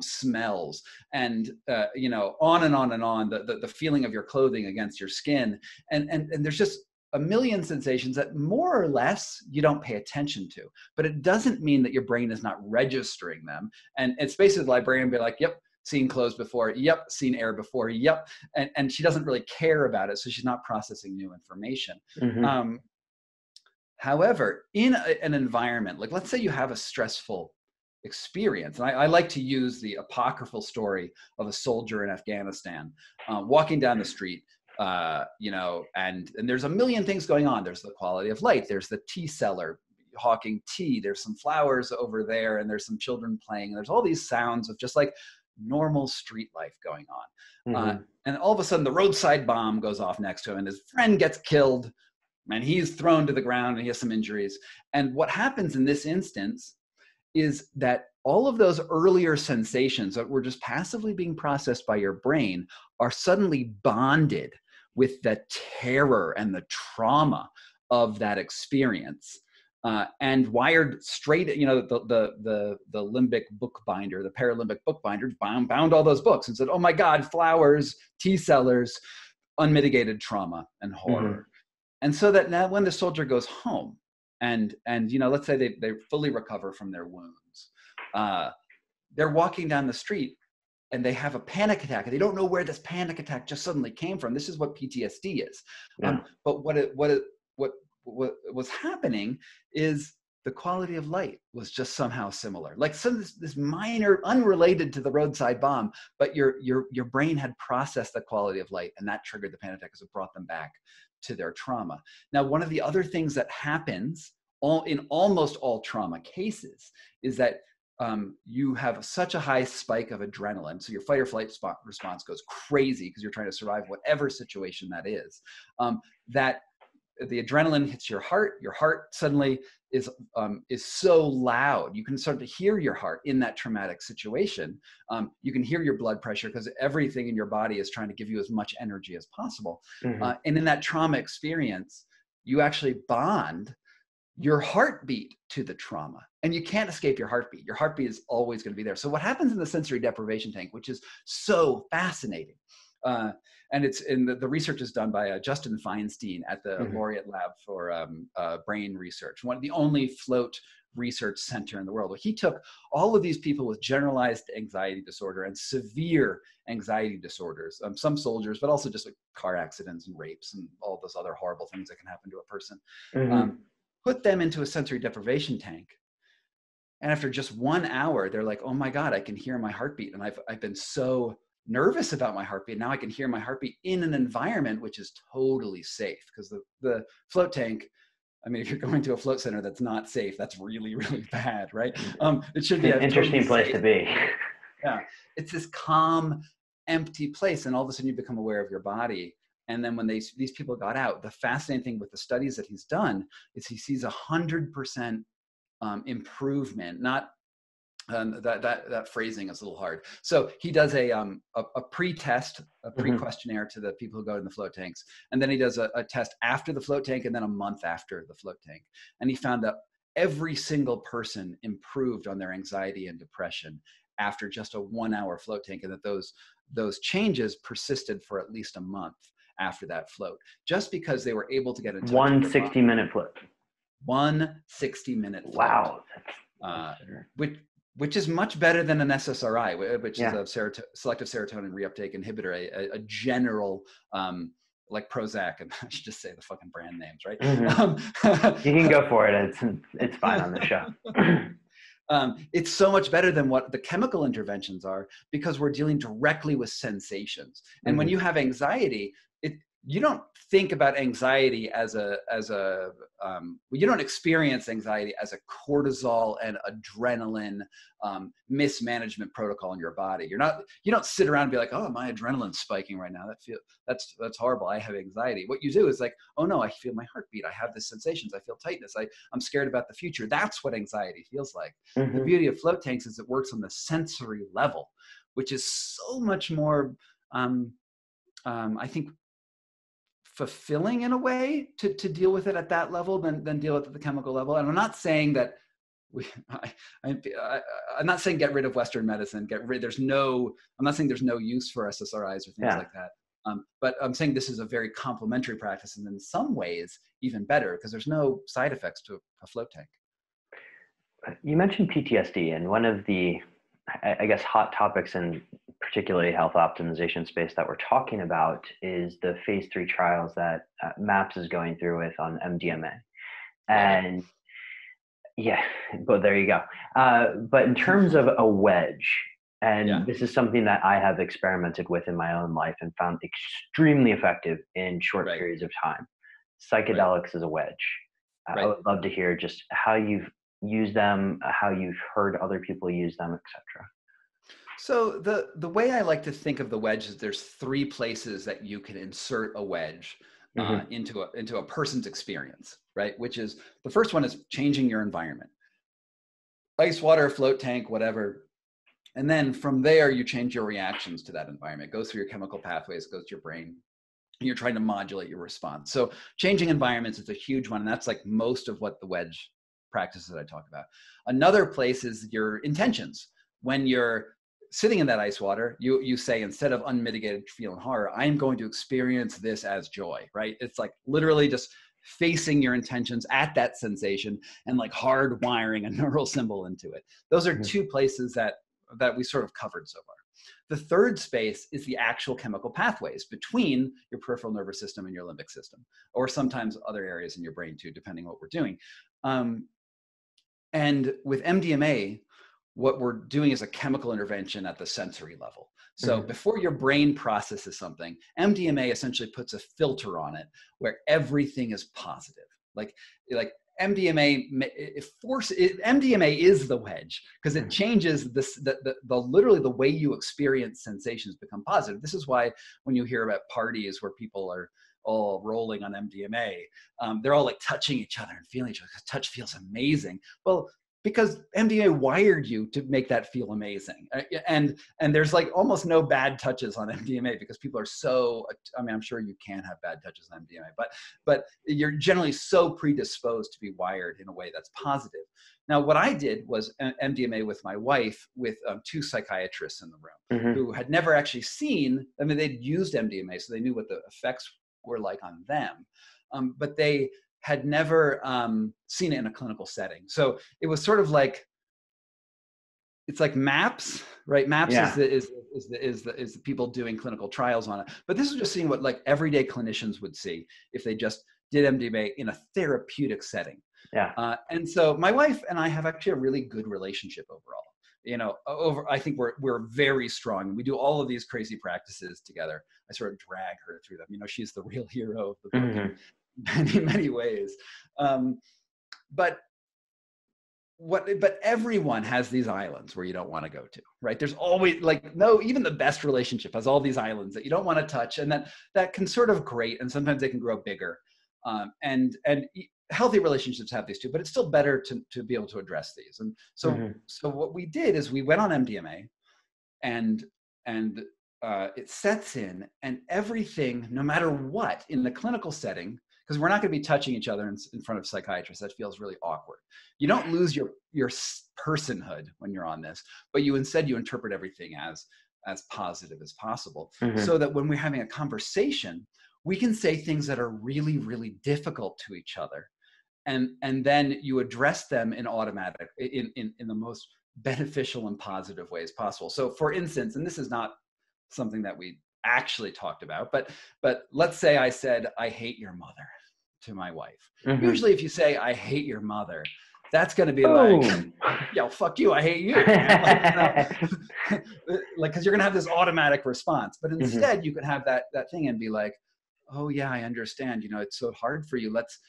smells, and on and on and on. The feeling of your clothing against your skin, and there's just a million sensations that more or less you don't pay attention to, but it doesn't mean that your brain is not registering them. And it's basically the librarian be like, yep, seen clothes before, yep, seen air before, yep. And she doesn't really care about it, so she's not processing new information. However, in an environment, like let's say you have a stressful experience, and I like to use the apocryphal story of a soldier in Afghanistan walking down the street, and there's a million things going on. There's the quality of light, there's the tea seller hawking tea, there's some flowers over there, and there's some children playing, and there's all these sounds of just like normal street life going on. And all of a sudden the roadside bomb goes off next to him, and his friend gets killed, and he's thrown to the ground, and he has some injuries. And what happens in this instance is that all of those earlier sensations that were just passively being processed by your brain are suddenly bonded with the terror and the trauma of that experience, and wired straight. The limbic bookbinder, the paralimbic bookbinder, bound all those books and said, "Oh my God, flowers, tea sellers, unmitigated trauma and horror." And so that now, when the soldier goes home, and let's say they fully recover from their wounds, they're walking down the street, and they have a panic attack, and they don't know where this panic attack just suddenly came from. This is what PTSD is. Yeah. But what was happening is the quality of light was just somehow similar. Like some of this minor, unrelated to the roadside bomb, but your brain had processed the quality of light, and that triggered the panic attack because it brought them back to their trauma. Now, one of the other things that happens in almost all trauma cases is that you have such a high spike of adrenaline. So your fight or flight response goes crazy because you're trying to survive whatever situation that is, that the adrenaline hits your heart. Your heart suddenly is so loud. You can start to hear your heart in that traumatic situation. You can hear your blood pressure because everything in your body is trying to give you as much energy as possible. And in that trauma experience, you actually bond your heartbeat to the trauma, and you can't escape your heartbeat. Your heartbeat is always going to be there. So what happens in the sensory deprivation tank, which is so fascinating, and it's in the research is done by Justin Feinstein at the Laureate Lab for Brain Research, the only float research center in the world. He took all of these people with generalized anxiety disorder and severe anxiety disorders, some soldiers, but also just like car accidents and rapes and all those other horrible things that can happen to a person. Put them into a sensory deprivation tank. And after just 1 hour, they're like, oh my God, I can hear my heartbeat. And I've been so nervous about my heartbeat. Now I can hear my heartbeat in an environment which is totally safe, because the float tank, I mean, if you're going to a float center that's not safe, that's really, really bad, right? It should be an interesting totally place safe. to be. Yeah, it's this calm, empty place. And all of a sudden you become aware of your body. And then when these people got out, the fascinating thing with the studies that he's done is he sees 100% improvement. Not that phrasing is a little hard. So he does a pre-test, a pre-questionnaire to the people who go in the float tanks, and then he does a test after the float tank, and then a month after the float tank. And he found that every single person improved on their anxiety and depression after just a 1 hour float tank, and that those changes persisted for at least a month after that float, just because they were able to get in touch. One 60-minute float. 1 60-minute float. Wow. Which is much better than an SSRI, which is a selective serotonin reuptake inhibitor, a general, like Prozac, and I should just say the fucking brand names, right? You can go for it. It's fine on the show. It's so much better than what the chemical interventions are, because we're dealing directly with sensations. And when you have anxiety, you don't think about anxiety you don't experience anxiety as a cortisol and adrenaline mismanagement protocol in your body. You don't sit around and be like, oh, my adrenaline's spiking right now. That's horrible. I have anxiety. What you do is like, oh no, I feel my heartbeat. I have these sensations. I feel tightness. I'm scared about the future. That's what anxiety feels like. The beauty of float tanks is it works on the sensory level, which is so much more, I think, fulfilling in a way to deal with it at that level than deal with it at the chemical level. And I'm not saying that I'm not saying get rid of Western medicine. I'm not saying there's no use for SSRIs or things like that. But I'm saying this is a very complementary practice, and in some ways even better, because there's no side effects to a float tank. You mentioned PTSD, and one of the, I guess, hot topics in particularly health optimization space that we're talking about is the phase 3 trials that MAPS is going through with on MDMA. And but there you go. But in terms of a wedge, and this is something that I have experimented with in my own life and found extremely effective in short periods of time. Psychedelics is a wedge. I would love to hear just how you've used them, how you've heard other people use them, etc. So the way I like to think of the wedge is there's 3 places that you can insert a wedge into a person's experience, right? Which is, the first one is changing your environment. Ice, water, float tank, whatever. And then from there, you change your reactions to that environment. It goes through your chemical pathways, it goes to your brain, and you're trying to modulate your response. So changing environments is a huge one, and that's like most of what the wedge practices that I talk about. Another place is your intentions. When you're sitting in that ice water, you say, instead of unmitigated fear and horror, I'm going to experience this as joy, right? It's like literally just facing your intentions at that sensation and like hardwiring a neural symbol into it. Those are 2 places that we sort of covered so far. The third space is the actual chemical pathways between your peripheral nervous system and your limbic system, or sometimes other areas in your brain too, depending on what we're doing. And with MDMA, what we're doing is a chemical intervention at the sensory level. So before your brain processes something, MDMA essentially puts a filter on it where everything is positive. Like MDMA, MDMA is the wedge because it changes the literally the way you experience sensations become positive. This is why when you hear about parties where people are all rolling on MDMA, they're all like touching each other and feeling each other. Touch feels amazing. Well, because MDMA wired you to make that feel amazing. And there's like almost no bad touches on MDMA because people are so, I mean, I'm sure you can have bad touches on MDMA, but you're generally so predisposed to be wired in a way that's positive. Now, what I did was MDMA with my wife with 2 psychiatrists in the room who had never actually seen, I mean, they'd used MDMA, so they knew what the effects were like on them. But they had never seen it in a clinical setting. So it was sort of like, it's like MAPS, right? MAPS is the people doing clinical trials on it. But this is just seeing what like everyday clinicians would see if they just did MDMA in a therapeutic setting. Yeah. And so my wife and I have actually a really good relationship overall. You know, I think we're very strong. We do all of these crazy practices together. I sort of drag her through them. You know, she's the real hero of the book in many ways. But everyone has these islands where you don't want to go to, right? There's always even the best relationship has all these islands that you don't want to touch, and that can sort of grate, and sometimes they can grow bigger. And healthy relationships have these too, but it's still better to be able to address these. And so what we did is we went on MDMA, and it sets in, and everything, no matter what, in the clinical setting, because we're not going to be touching each other in front of psychiatrists. That feels really awkward. You don't lose your personhood when you're on this, but you interpret everything as positive as possible, so that when we're having a conversation, we can say things that are really, really difficult to each other. And then you address them in the most beneficial and positive ways possible. So for instance, and this is not something that we actually talked about, but let's say I said, "I hate your mother" to my wife. Usually if you say, "I hate your mother," that's going to be like, "Yo, fuck you, I hate you." Like, because you're going to have this automatic response. But instead you could have that thing and be like, "Oh yeah, I understand. You know, it's so hard for you. Let's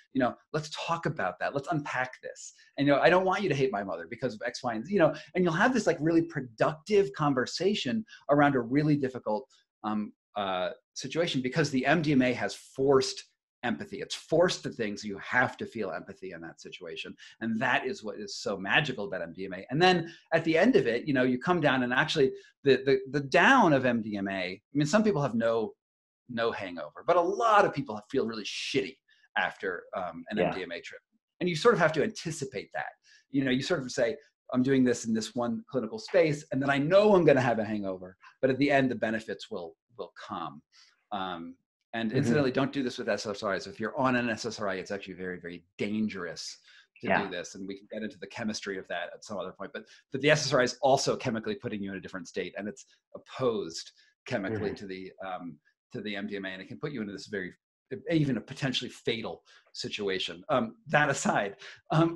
talk about that. Let's unpack this. And, I don't want you to hate my mother because of X, Y, and Z, and you'll have this like really productive conversation around a really difficult situation, because the MDMA has forced empathy. It's forced the things you have to feel empathy in that situation. And that is what is so magical about MDMA. And then at the end of it, you come down, and actually the down of MDMA, I mean, some people have no hangover, but a lot of people feel really shitty after an MDMA trip. And you sort of have to anticipate that. You sort of say, I'm doing this in this one clinical space, and then I know I'm going to have a hangover, but at the end, the benefits will come. And incidentally, don't do this with SSRIs. If you're on an SSRI, it's actually very, very dangerous to do this. And we can get into the chemistry of that at some other point. But the SSRI is also chemically putting you in a different state, and it's opposed chemically to the MDMA, and it can put you into this even a potentially fatal situation. That aside, after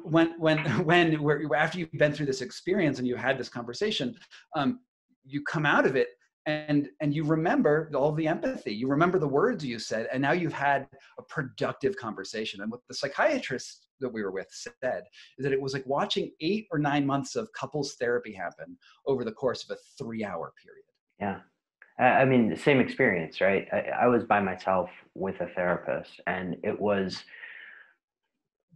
you've been through this experience and you had this conversation, you come out of it and you remember all the empathy, you remember the words you said, and now you've had a productive conversation. And what the psychiatrist that we were with said is that it was like watching 8 or 9 months of couples therapy happen over the course of a 3-hour period. Yeah. I mean, the same experience, right? I was by myself with a therapist, and it was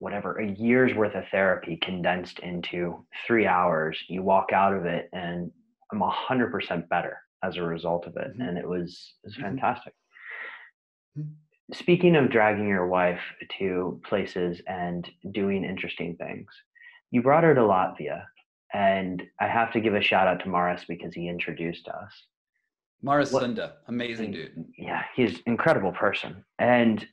a year's worth of therapy condensed into 3 hours. You walk out of it, and I'm 100% better as a result of it. And it was fantastic. Speaking of dragging your wife to places and doing interesting things, you brought her to Latvia, and I have to give a shout out to Maris because he introduced us. Maris Linda, amazing dude. Yeah, he's an incredible person. And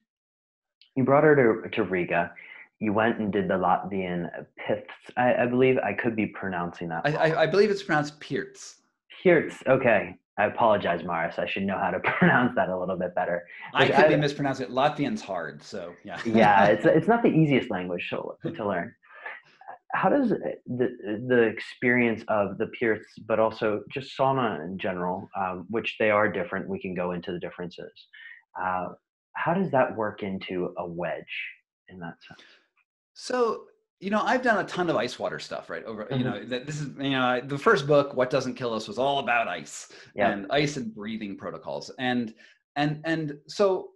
you brought her to Riga. You went and did the Latvian Piths. I believe I could be pronouncing that wrong. I believe it's pronounced Pirts. Pirts. Okay. I apologize, Maris. I should know how to pronounce that a little bit better. I Look, could be mispronouncing it. Latvian's hard, so yeah. yeah, it's not the easiest language to learn. How does the experience of the Pirts, but also just sauna in general, which they are different, we can go into the differences. Uh, how does that work into a wedge in that sense? So, I've done a ton of ice water stuff, right? Over, Hmm. this is, the first book, What Doesn't Kill Us, was all about Yep. ice and breathing protocols. And so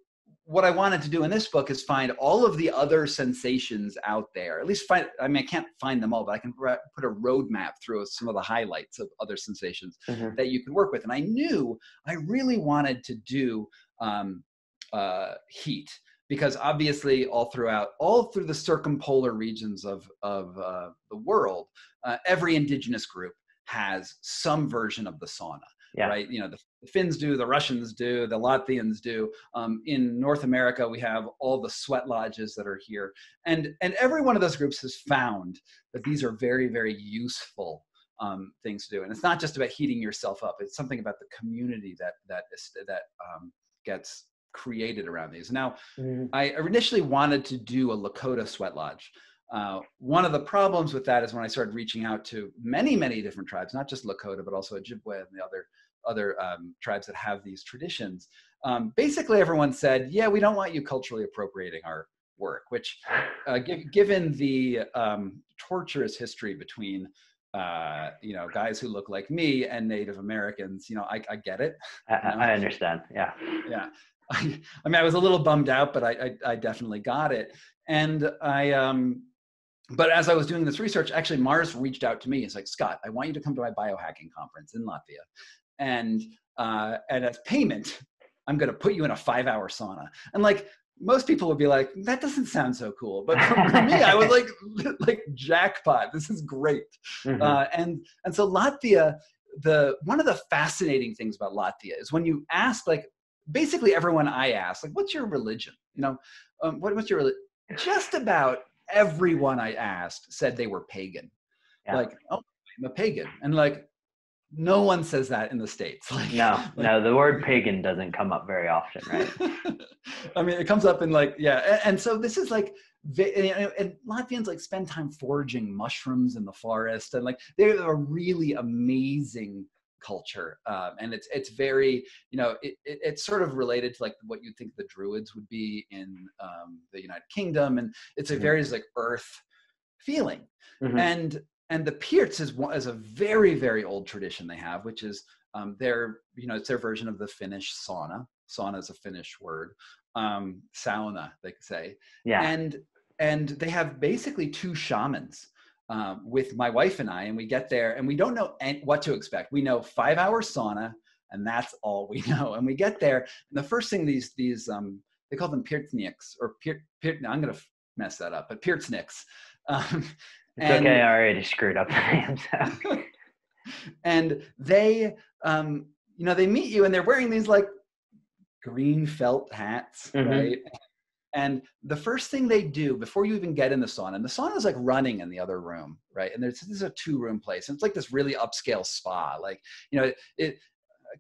what I wanted to do in this book is find all of the other sensations out there, at least I can't find them all, but I can put a roadmap through some of the highlights of other sensations Hmm. that you can work with. And I knew I really wanted to do um, heat, because obviously all through the circumpolar regions of the world, every indigenous group has some version of the sauna, Yeah. right? The Finns do, the Russians do, the Latvians do. In North America, we have all the sweat lodges that are here, and every one of those groups has found that these are very, very useful things to do. And it's not just about heating yourself up; it's something about the community that gets created around these. Now, Hmm. I initially wanted to do a Lakota sweat lodge. One of the problems with that is when I started reaching out to many, many different tribes, not just Lakota, but also Ojibwe and the other tribes that have these traditions. Basically, everyone said, "Yeah, we don't want you culturally appropriating our work," which, given the torturous history between guys who look like me and Native Americans, I get it. I, You know, I understand. Yeah. yeah. I was a little bummed out, but I definitely got it. And but as I was doing this research, actually Mars reached out to me. He's like, Scott, I want you to come to my biohacking conference in Latvia. And as payment, I'm going to put you in a 5-hour sauna. And like, most people would be like, that doesn't sound so cool. But for me, I was like jackpot. This is great. Hmm. And so Latvia, one of the fascinating things about Latvia is when you ask, like, basically everyone I ask, like, what's your religion? What's your religion? Just about everyone I asked said they were pagan. Yeah. Like, oh, I'm a pagan. And like, no one says that in the States. No, Like, no, the word pagan doesn't come up very often, right? I mean, it comes up in like, yeah. And so this is like, and Latvians like spend time foraging mushrooms in the forest, and like they're a really amazing culture. And it's very, it's sort of related to like what you think the Druids would be in the United Kingdom. And it's a Hmm. very like earth feeling. Hmm. And the Pirts is a very, very old tradition they have, which is it's their version of the Finnish sauna. Sauna is a Finnish word. Sauna, they say. Yeah. And they have basically two shamans with my wife and I, and we get there and we don't know what to expect. We know 5-hour sauna, and that's all we know. And we get there, and the first thing these they call them Pirtniks, or I'm going to mess that up, but Pirtniks. Um, It's okay. and I already screwed up the name. So. and they they meet you and they're wearing these like green felt hats, Hmm. right? And the first thing they do before you even get in the sauna, and the sauna is like running in the other room, right? And this is a 2-room place, and it's like this really upscale spa, like it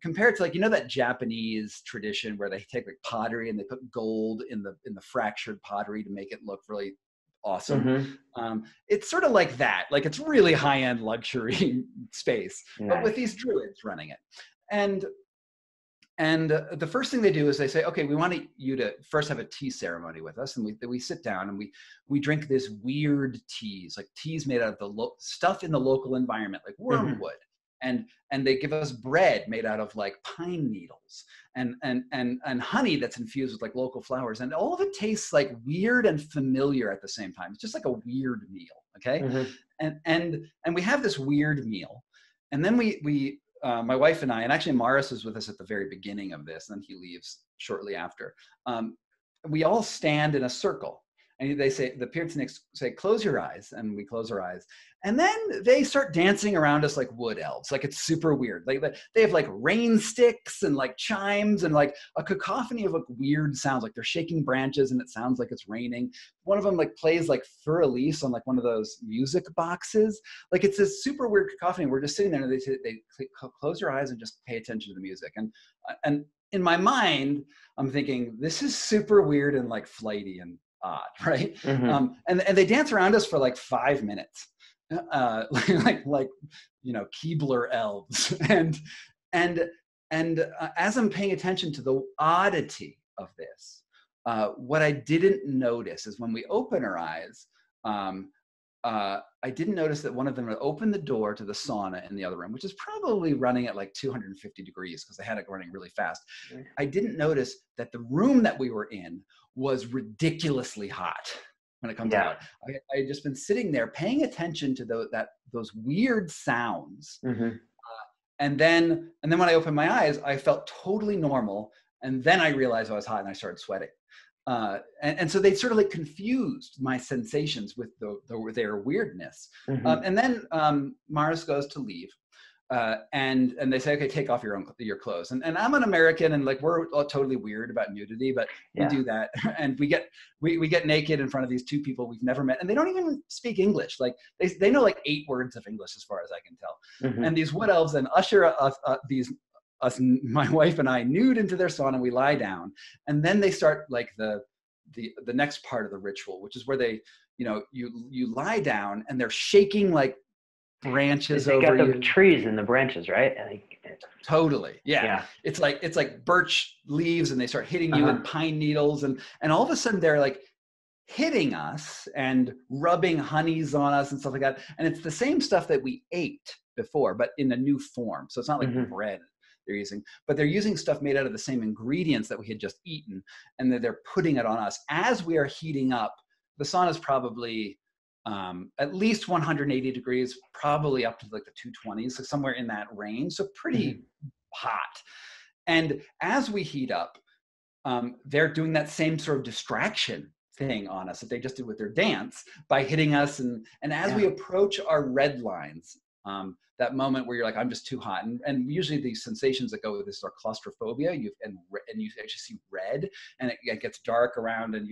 compared to like that Japanese tradition where they take like pottery and they put gold in the fractured pottery to make it look really awesome. Hmm. It's sort of like that. Like, it's really high-end luxury space, but with Nice. these druids running it. And the first thing they do is they say, okay, we want you to first have a tea ceremony with us. And we sit down and we drink this weird teas, like teas made out of the stuff in the local environment, like Hmm. wormwood. And they give us bread made out of like pine needles and honey that's infused with like local flowers. And all of it tastes like weird and familiar at the same time. It's just like a weird meal. Okay. Hmm. And we have this weird meal. And then we my wife and I, and actually Maris was with us at the very beginning of this, and then he leaves shortly after. We all stand in a circle, And they say, the Pirtaniks say, close your eyes, and we close our eyes. And then they start dancing around us like wood elves. Like, it's super weird. Like, they have like rain sticks and like chimes and like a cacophony of like weird sounds. Like they're shaking branches and it sounds like it's raining. One of them like plays like Für Elise on like one of those music boxes. Like, it's this super weird cacophony. We're just sitting there and they say, close your eyes and just pay attention to the music. And in my mind, I'm thinking, this is super weird and like flighty and odd, right? Mm-hmm. And they dance around us for like 5 minutes, like Keebler elves. And as I'm paying attention to the oddity of this, what I didn't notice is when we open our eyes, I didn't notice that one of them would open the door to the sauna in the other room, which is probably running at like 250 degrees because they had it running really fast. I didn't notice that the room that we were in was ridiculously hot when it comes out. I had just been sitting there paying attention to those weird sounds. Mm-hmm. And then when I opened my eyes, I felt totally normal. And then I realized I was hot and I started sweating. And so they sort of like confused my sensations with their weirdness. Mm-hmm. And then Maris goes to leave. And they say, okay, take off your clothes. And I'm an American, and like we're all totally weird about nudity, but we do that. And we get naked in front of these two people we've never met, and they don't even speak English. Like they know like 8 words of English as far as I can tell. Mm-hmm. And these wood elves then usher us, my wife and I, nude into their sauna. We lie down, and then they start like the next part of the ritual, which is where they, you lie down and they're shaking like branches over you. They got the trees and the branches, right? Totally. Yeah. It's like birch leaves, and they start hitting you in pine needles, and all of a sudden they're like hitting us and rubbing honeys on us and stuff like that. And it's the same stuff that we ate before, but in a new form. So it's not like bread they're using, but they're using stuff made out of the same ingredients that we had just eaten, and then they're putting it on us as we are heating up. The sauna is probably at least 180 degrees, probably up to like the 220s, so somewhere in that range. So pretty hot. And as we heat up, they're doing that same sort of distraction thing on us that they just did with their dance by hitting us. And as we approach our red lines, that moment where you're like, I'm just too hot. And usually these sensations that go with this are claustrophobia, and you actually see red, and it gets dark around, and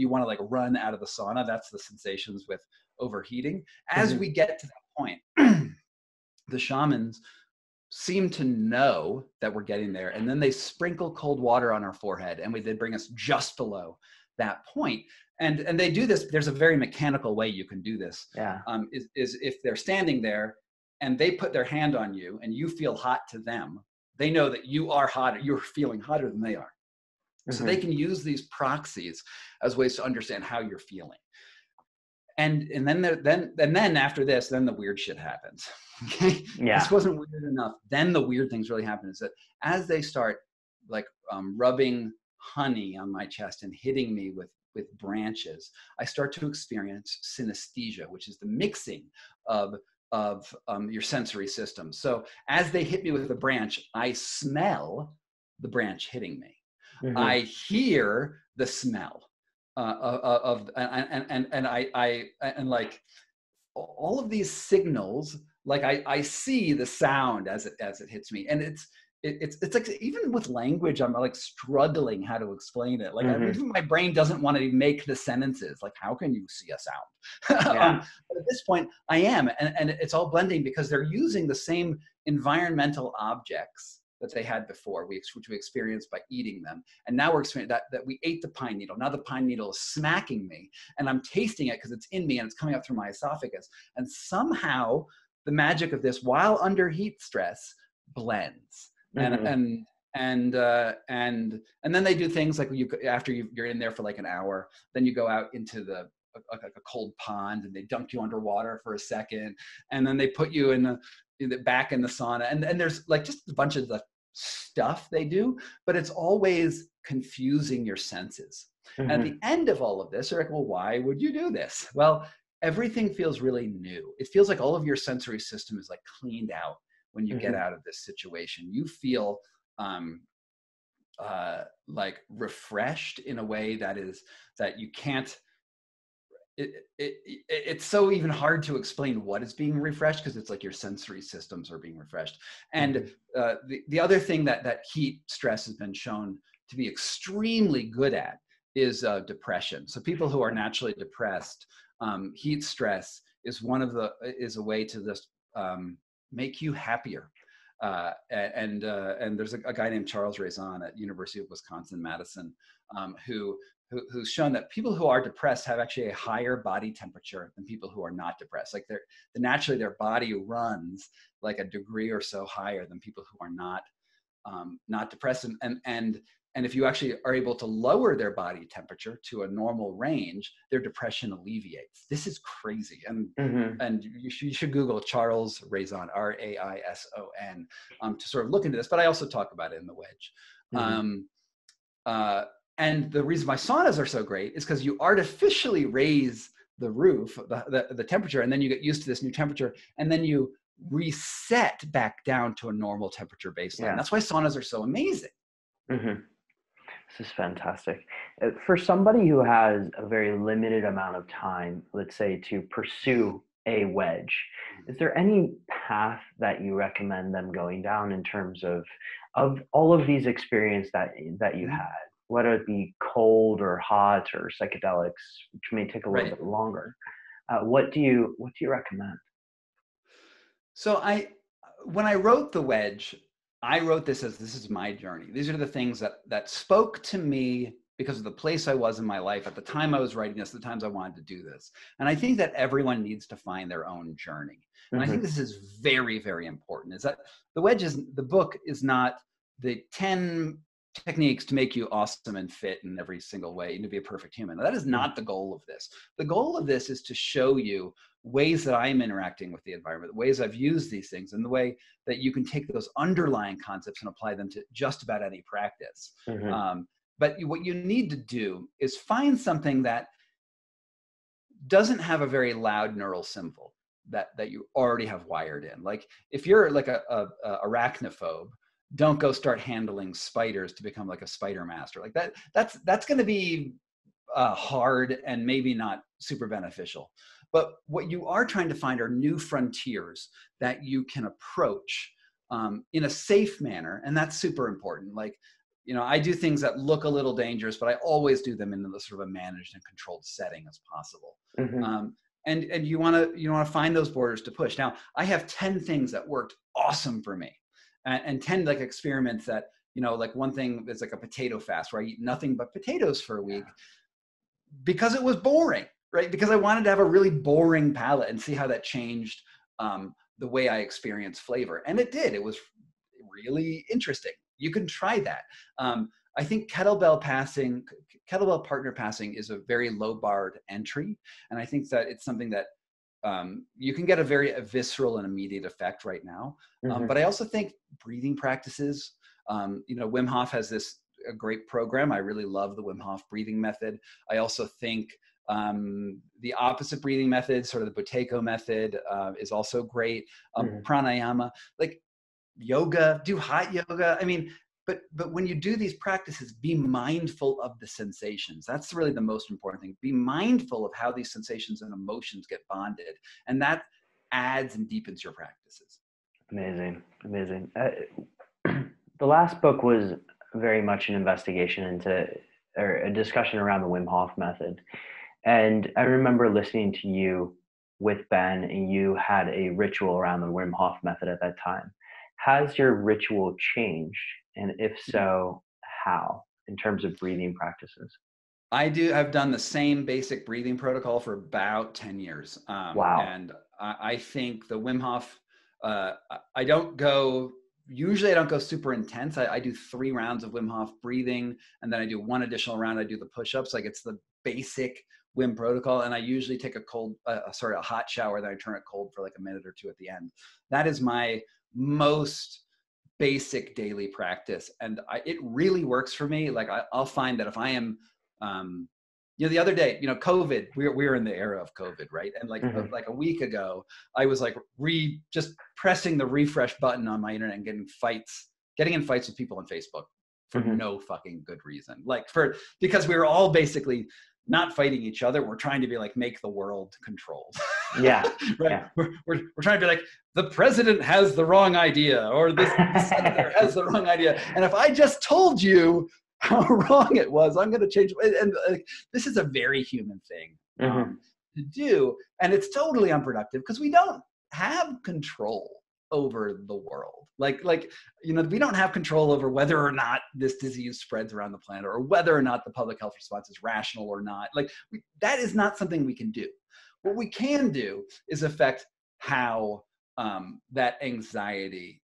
you want to like run out of the sauna. That's the sensations with overheating. As we get to that point, the shamans seem to know that we're getting there, and then they sprinkle cold water on our forehead, and they bring us just below that point. And they do this. There's a very mechanical way you can do this. Is if they're standing there and they put their hand on you and you feel hot to them, they know that you are hotter. You're feeling hotter than they are. So they can use these proxies as ways to understand how you're feeling. And then after this, then the weird shit happens. Okay. This wasn't weird enough. Then the weird things really happen. Is that as they start like rubbing honey on my chest and hitting me with branches, I start to experience synesthesia, which is the mixing of your sensory system. So as they hit me with a branch, I smell the branch hitting me. I hear the smell and like all of these signals. Like I see the sound as it hits me, and it's like, even with language, I'm like struggling how to explain it. Like even my brain doesn't want to make the sentences. Like, how can you see a sound? But at this point, I am, and it's all blending because they're using the same environmental objects that they had before, which we experienced by eating them. And now we're experiencing that we ate the pine needle. Now the pine needle is smacking me, and I'm tasting it because it's in me and it's coming up through my esophagus. And somehow the magic of this, while under heat stress, blends. And then they do things like after you're in there for like an hour, then you go out into a cold pond, and they dunk you underwater for a second, and then they put you back in the sauna, and there's like just a bunch of the stuff they do, but it's always confusing your senses. And at the end of all of this, you're like, well, why would you do this? Well, everything feels really new. It feels like all of your sensory system is like cleaned out when you get out of this situation. You feel like refreshed in a way that you can't it's so even hard to explain what is being refreshed, because it's like your sensory systems are being refreshed. And the other thing that heat stress has been shown to be extremely good at is depression. So people who are naturally depressed, heat stress is is a way to just make you happier. And there's a guy named Charles Raison at University of Wisconsin-Madison who's shown that people who are depressed have actually a higher body temperature than people who are not depressed. Like naturally their body runs like a degree or so higher than people who are not depressed. And if you actually are able to lower their body temperature to a normal range, their depression alleviates. This is crazy. And you should Google Charles Raison, Raison, to sort of look into this. But I also talk about it in the wedge. And the reason why saunas are so great is because you artificially raise the roof, the temperature, and then you get used to this new temperature, and then you reset back down to a normal temperature baseline. Yeah. That's why saunas are so amazing. This is fantastic. For somebody who has a very limited amount of time, let's say, to pursue a wedge, is there any path that you recommend them going down in terms of all of these experiences that you had, whether it be cold or hot or psychedelics, which may take a little bit longer? What do you recommend? So when I wrote The Wedge, I wrote this is my journey. These are the things that spoke to me because of the place I was in my life at the time I was writing this, the times I wanted to do this. And I think that everyone needs to find their own journey. And I think this is very, very important, is that the book is not the 10 techniques to make you awesome and fit in every single way and to be a perfect human. That is not the goal of this. The goal of this is to show you ways that I'm interacting with the environment, the ways I've used these things, and the way that you can take those underlying concepts and apply them to just about any practice. But what you need to do is find something that doesn't have a very loud neural symbol that you already have wired in. Like if you're like a arachnophobe, don't go start handling spiders to become like a spider master. Like that's going to be hard and maybe not super beneficial. But what you are trying to find are new frontiers that you can approach in a safe manner. And that's super important. Like, I do things that look a little dangerous, but I always do them in the sort of a managed and controlled setting as possible. And you want to find those borders to push. Now, I have 10 things that worked awesome for me, and 10 like experiments that, like one thing is like a potato fast where I eat nothing but potatoes for a week because it was boring, right? Because I wanted to have a really boring palate and see how that changed the way I experience flavor. And it did. It was really interesting. You can try that. I think kettlebell partner passing is a very low barred entry. And I think that it's something that you can get a very visceral and immediate effect right now. But I also think breathing practices, Wim Hof has a great program. I really love the Wim Hof breathing method. I also think the opposite breathing method, sort of the Buteyko method, is also great. Pranayama, like yoga, do hot yoga. I mean, but when you do these practices, be mindful of the sensations. That's really the most important thing. Be mindful of how these sensations and emotions get bonded. And that adds and deepens your practices. Amazing. The last book was very much an investigation into, or a discussion around the Wim Hof method. And I remember listening to you with Ben, and you had a ritual around the Wim Hof method at that time. Has your ritual changed? And if so, how, in terms of breathing practices? I've done the same basic breathing protocol for about 10 years. Wow. And I think the Wim Hof, I don't go super intense. I do 3 rounds of Wim Hof breathing, and then I do 1 additional round. I do the push-ups. Like it's the basic Wim protocol. And I usually take a hot shower, then I turn it cold for like a minute or 2 at the end. That is my most basic daily practice. And it really works for me. Like I'll find that if I am, the other day, COVID, we were in the era of COVID, right? And like a week ago, I was like just pressing the refresh button on my internet and getting in fights with people on Facebook for no fucking good reason. Because we were all basically not fighting each other. We're trying to be like, make the world controlled. Yeah. Right. Yeah. We're trying to be like, the president has the wrong idea, or this senator has the wrong idea. And if I just told you how wrong it was, I'm going to change. And this is a very human thing to do. And it's totally unproductive because we don't have control over the world. Like, we don't have control over whether or not this disease spreads around the planet, or whether or not the public health response is rational or not. That is not something we can do. What we can do is affect how that anxiety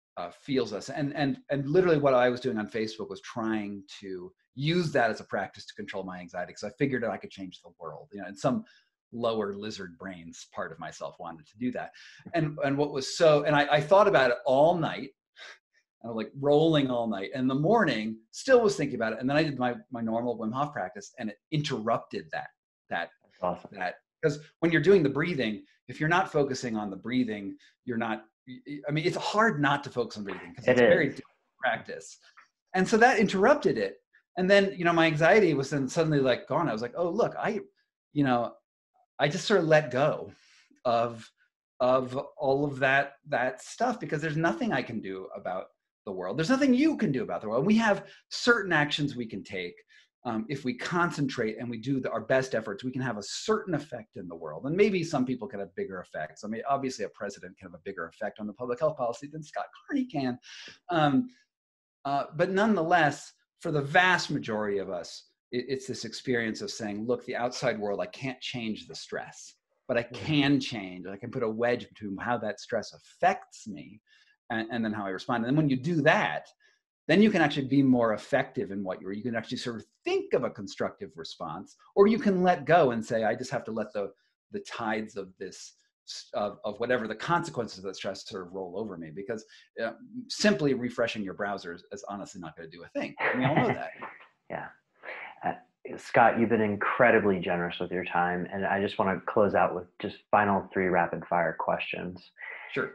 feels us. And literally what I was doing on Facebook was trying to use that as a practice to control my anxiety, because I figured that I could change the world. And some lower lizard brains part of myself wanted to do that. And what was I thought about it all night. I was like rolling all night. And in the morning, still was thinking about it. And then I did my normal Wim Hof practice, and it interrupted that. That's awesome. Because when you're doing the breathing, if you're not focusing on the breathing, you're not, it's hard not to focus on breathing because it's a very difficult practice. And so that interrupted it. And then, my anxiety was then suddenly like gone. I was like, oh, look, I just sort of let go of all of that stuff, because there's nothing I can do about the world. There's nothing you can do about the world. We have certain actions we can take. If we concentrate and we do our best efforts, we can have a certain effect in the world. And maybe some people can have bigger effects. Obviously a president can have a bigger effect on the public health policy than Scott Carney can. But nonetheless, for the vast majority of us, it's this experience of saying, look, the outside world, I can't change the stress, but I can change. I can put a wedge between how that stress affects me and then how I respond. And then when you do that, then you can actually be more effective in you can actually sort of think of a constructive response, or you can let go and say, I just have to let the tides of this, of whatever the consequences of that stress sort of roll over me, because simply refreshing your browser is honestly not going to do a thing. We all know that. Yeah. Scott, you've been incredibly generous with your time, and I just want to close out with just final 3 rapid fire questions. Sure.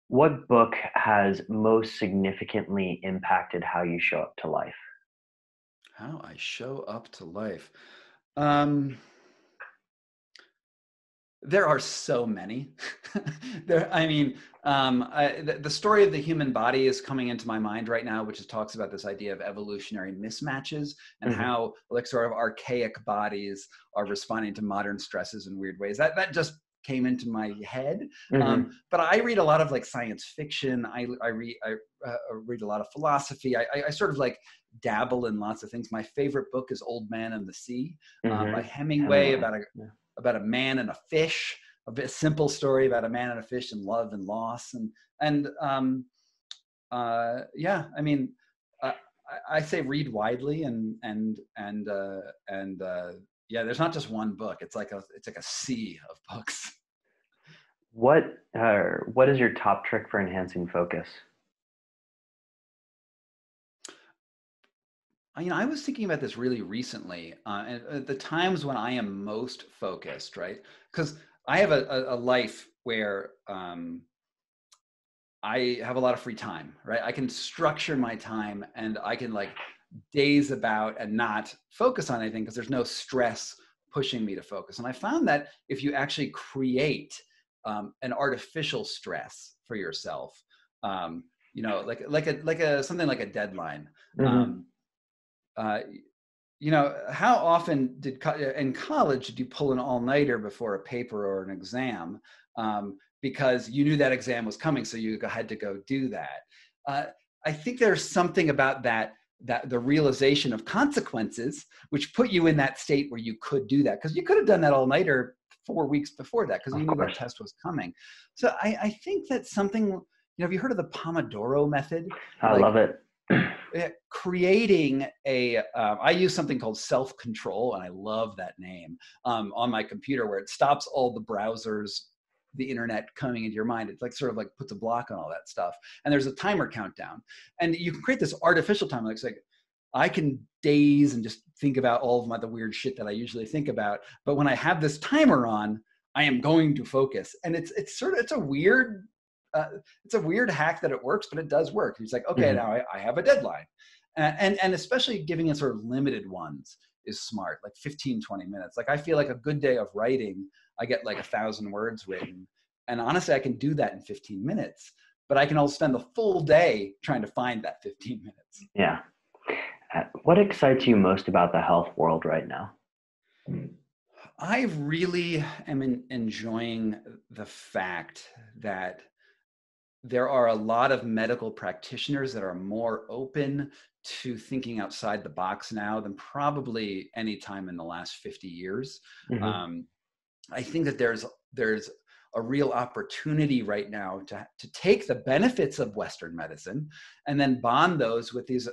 What book has most significantly impacted how you show up to life? How I show up to life. There are so many. The story of the human body is coming into my mind right now, which talks about this idea of evolutionary mismatches and how sort of archaic bodies are responding to modern stresses in weird ways. That just came into my head. But I read a lot of science fiction. I read a lot of philosophy. I sort of dabble in lots of things. My favorite book is Old Man and the Sea by Hemingway, about a man and a fish, a simple story about a man and a fish and love and loss. I say read widely and there's not just one book. It's like a sea of books. What is your top trick for enhancing focus? I was thinking about this really recently, and at the times when I am most focused, right? Because I have a life where I have a lot of free time, right? I can structure my time, and I can daze about and not focus on anything because there's no stress pushing me to focus. And I found that if you actually create an artificial stress for yourself, something like a deadline. How often in college did you pull an all-nighter before a paper or an exam because you knew that exam was coming, so you had to go do that? I think there's something about that the realization of consequences, which put you in that state where you could do that, because you could have done that all-nighter 4 weeks before that because you knew that test was coming. So I think that's something. Have you heard of the Pomodoro method? I love it. Creating I use something called self-control, and I love that name, on my computer, where it stops all the browsers, the internet coming into your mind. It's puts a block on all that stuff. And there's a timer countdown, and you can create this artificial timer. It's I can daze and just think about all of the weird shit that I usually think about. But when I have this timer on, I am going to focus. And it's a weird hack that it works, but it does work. It's okay, now I have a deadline. And especially giving it sort of limited ones is smart, like 15, 20 minutes. Like I feel like a good day of writing, I get like 1,000 words written. And honestly, I can do that in 15 minutes, but I can also spend the full day trying to find that 15 minutes. Yeah. What excites you most about the health world right now? I really am enjoying the fact that there are a lot of medical practitioners that are more open to thinking outside the box now than probably any time in the last 50 years. Mm-hmm. I think that there's a real opportunity right now to take the benefits of Western medicine and then bond those with these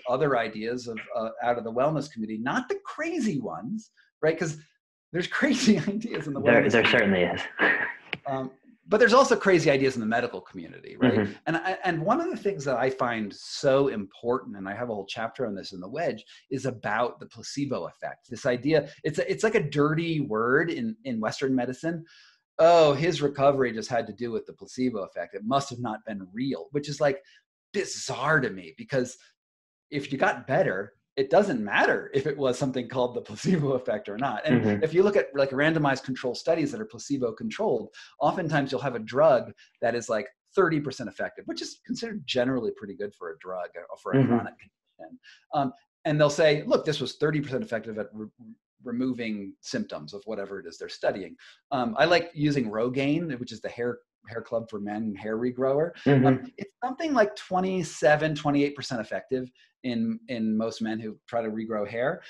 other ideas of out of the wellness community, not the crazy ones, right? Because there's crazy ideas in the wellness There community. certainly is. But there's also crazy ideas in the medical community, right? Mm-hmm. And one of the things that I find so important, and I have a whole chapter on this in the Wedge, is about the placebo effect. This idea, it's like a dirty word in Western medicine. Oh, his recovery just had to do with the placebo effect. It must have not been real, which is like bizarre to me, because if you got better, it doesn't matter if it was something called the placebo effect or not. And Mm-hmm. if you look at like randomized control studies that are placebo controlled, oftentimes you'll have a drug that is like 30% effective, which is considered generally pretty good for a drug or for a Mm-hmm. chronic condition. And they'll say, look, this was 30% effective at removing symptoms of whatever it is they're studying. I like using Rogaine, which is the hair club for men, hair regrower. Mm-hmm. It's something like 27, 28% effective in most men who try to regrow hair.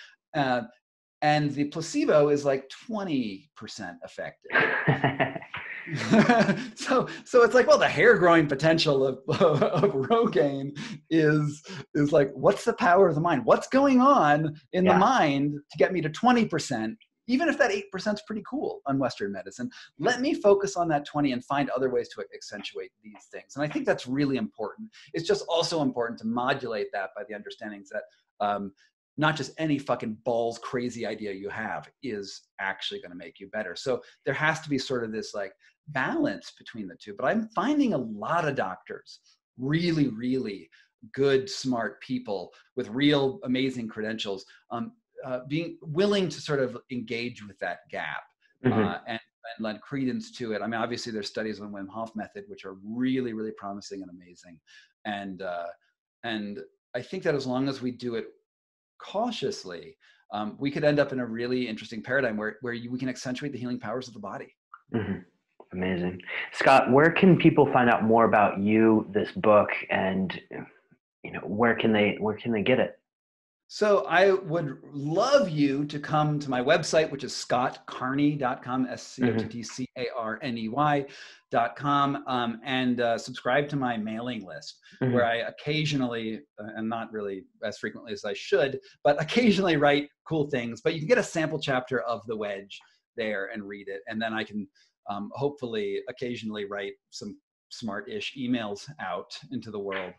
And the placebo is like 20% effective. so it's like, well, the hair growing potential of Rogaine is like, what's the power of the mind? What's going on in the mind to get me to 20%? Even if that 8% is pretty cool on Western medicine, let me focus on that 20 and find other ways to accentuate these things. And I think that's really important. It's just also important to modulate that by the understandings that not just any fucking balls crazy idea you have is actually going to make you better. So there has to be sort of this like balance between the two. But I'm finding a lot of doctors, really, really good, smart people with real amazing credentials, being willing to sort of engage with that gap and lend credence to it. I mean, obviously there's studies on Wim Hof method, which are really, really promising and amazing. And I think that as long as we do it cautiously, we could end up in a really interesting paradigm where we can accentuate the healing powers of the body. Mm-hmm. Amazing. Scott, where can people find out more about you, this book, and where can they get it? So I would love you to come to my website, which is scottcarney.com, SCOTTCARNEY.com, and subscribe to my mailing list, where I occasionally, and not really as frequently as I should, but occasionally write cool things. But you can get a sample chapter of The Wedge there and read it. And then I can hopefully occasionally write some smart-ish emails out into the world.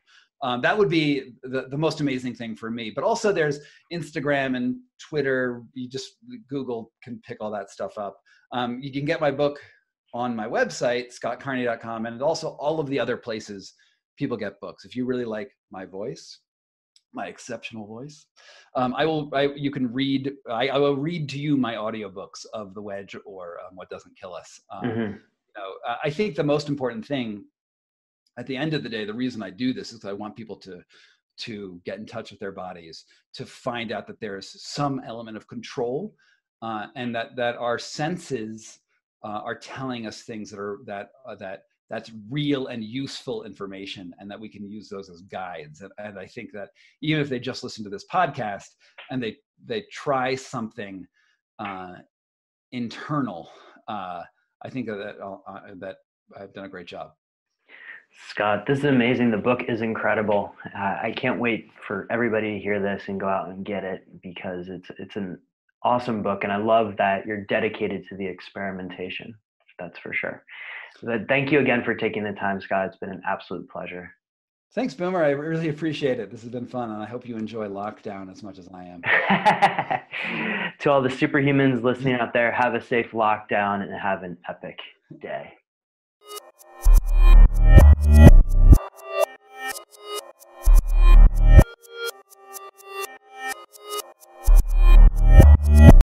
That would be the most amazing thing for me. But also there's Instagram and Twitter. You just Google can pick all that stuff up. You can get my book on my website, scottcarney.com, and also all of the other places people get books. If you really like my voice, my exceptional voice, I will read to you my audiobooks of The Wedge or What Doesn't Kill Us. I think the most important thing at the end of the day, the reason I do this is I want people to get in touch with their bodies, to find out that there is some element of control, and that our senses are telling us things that's real and useful information, and that we can use those as guides. And I think that even if they just listen to this podcast and they try something internal, I think that I've done a great job. Scott, this is amazing. The book is incredible. I can't wait for everybody to hear this and go out and get it, because it's an awesome book, and I love that you're dedicated to the experimentation. That's for sure. But thank you again for taking the time, Scott. It's been an absolute pleasure. Thanks, Boomer. I really appreciate it. This has been fun, and I hope you enjoy lockdown as much as I am. To all the superhumans listening out there, have a safe lockdown and have an epic day.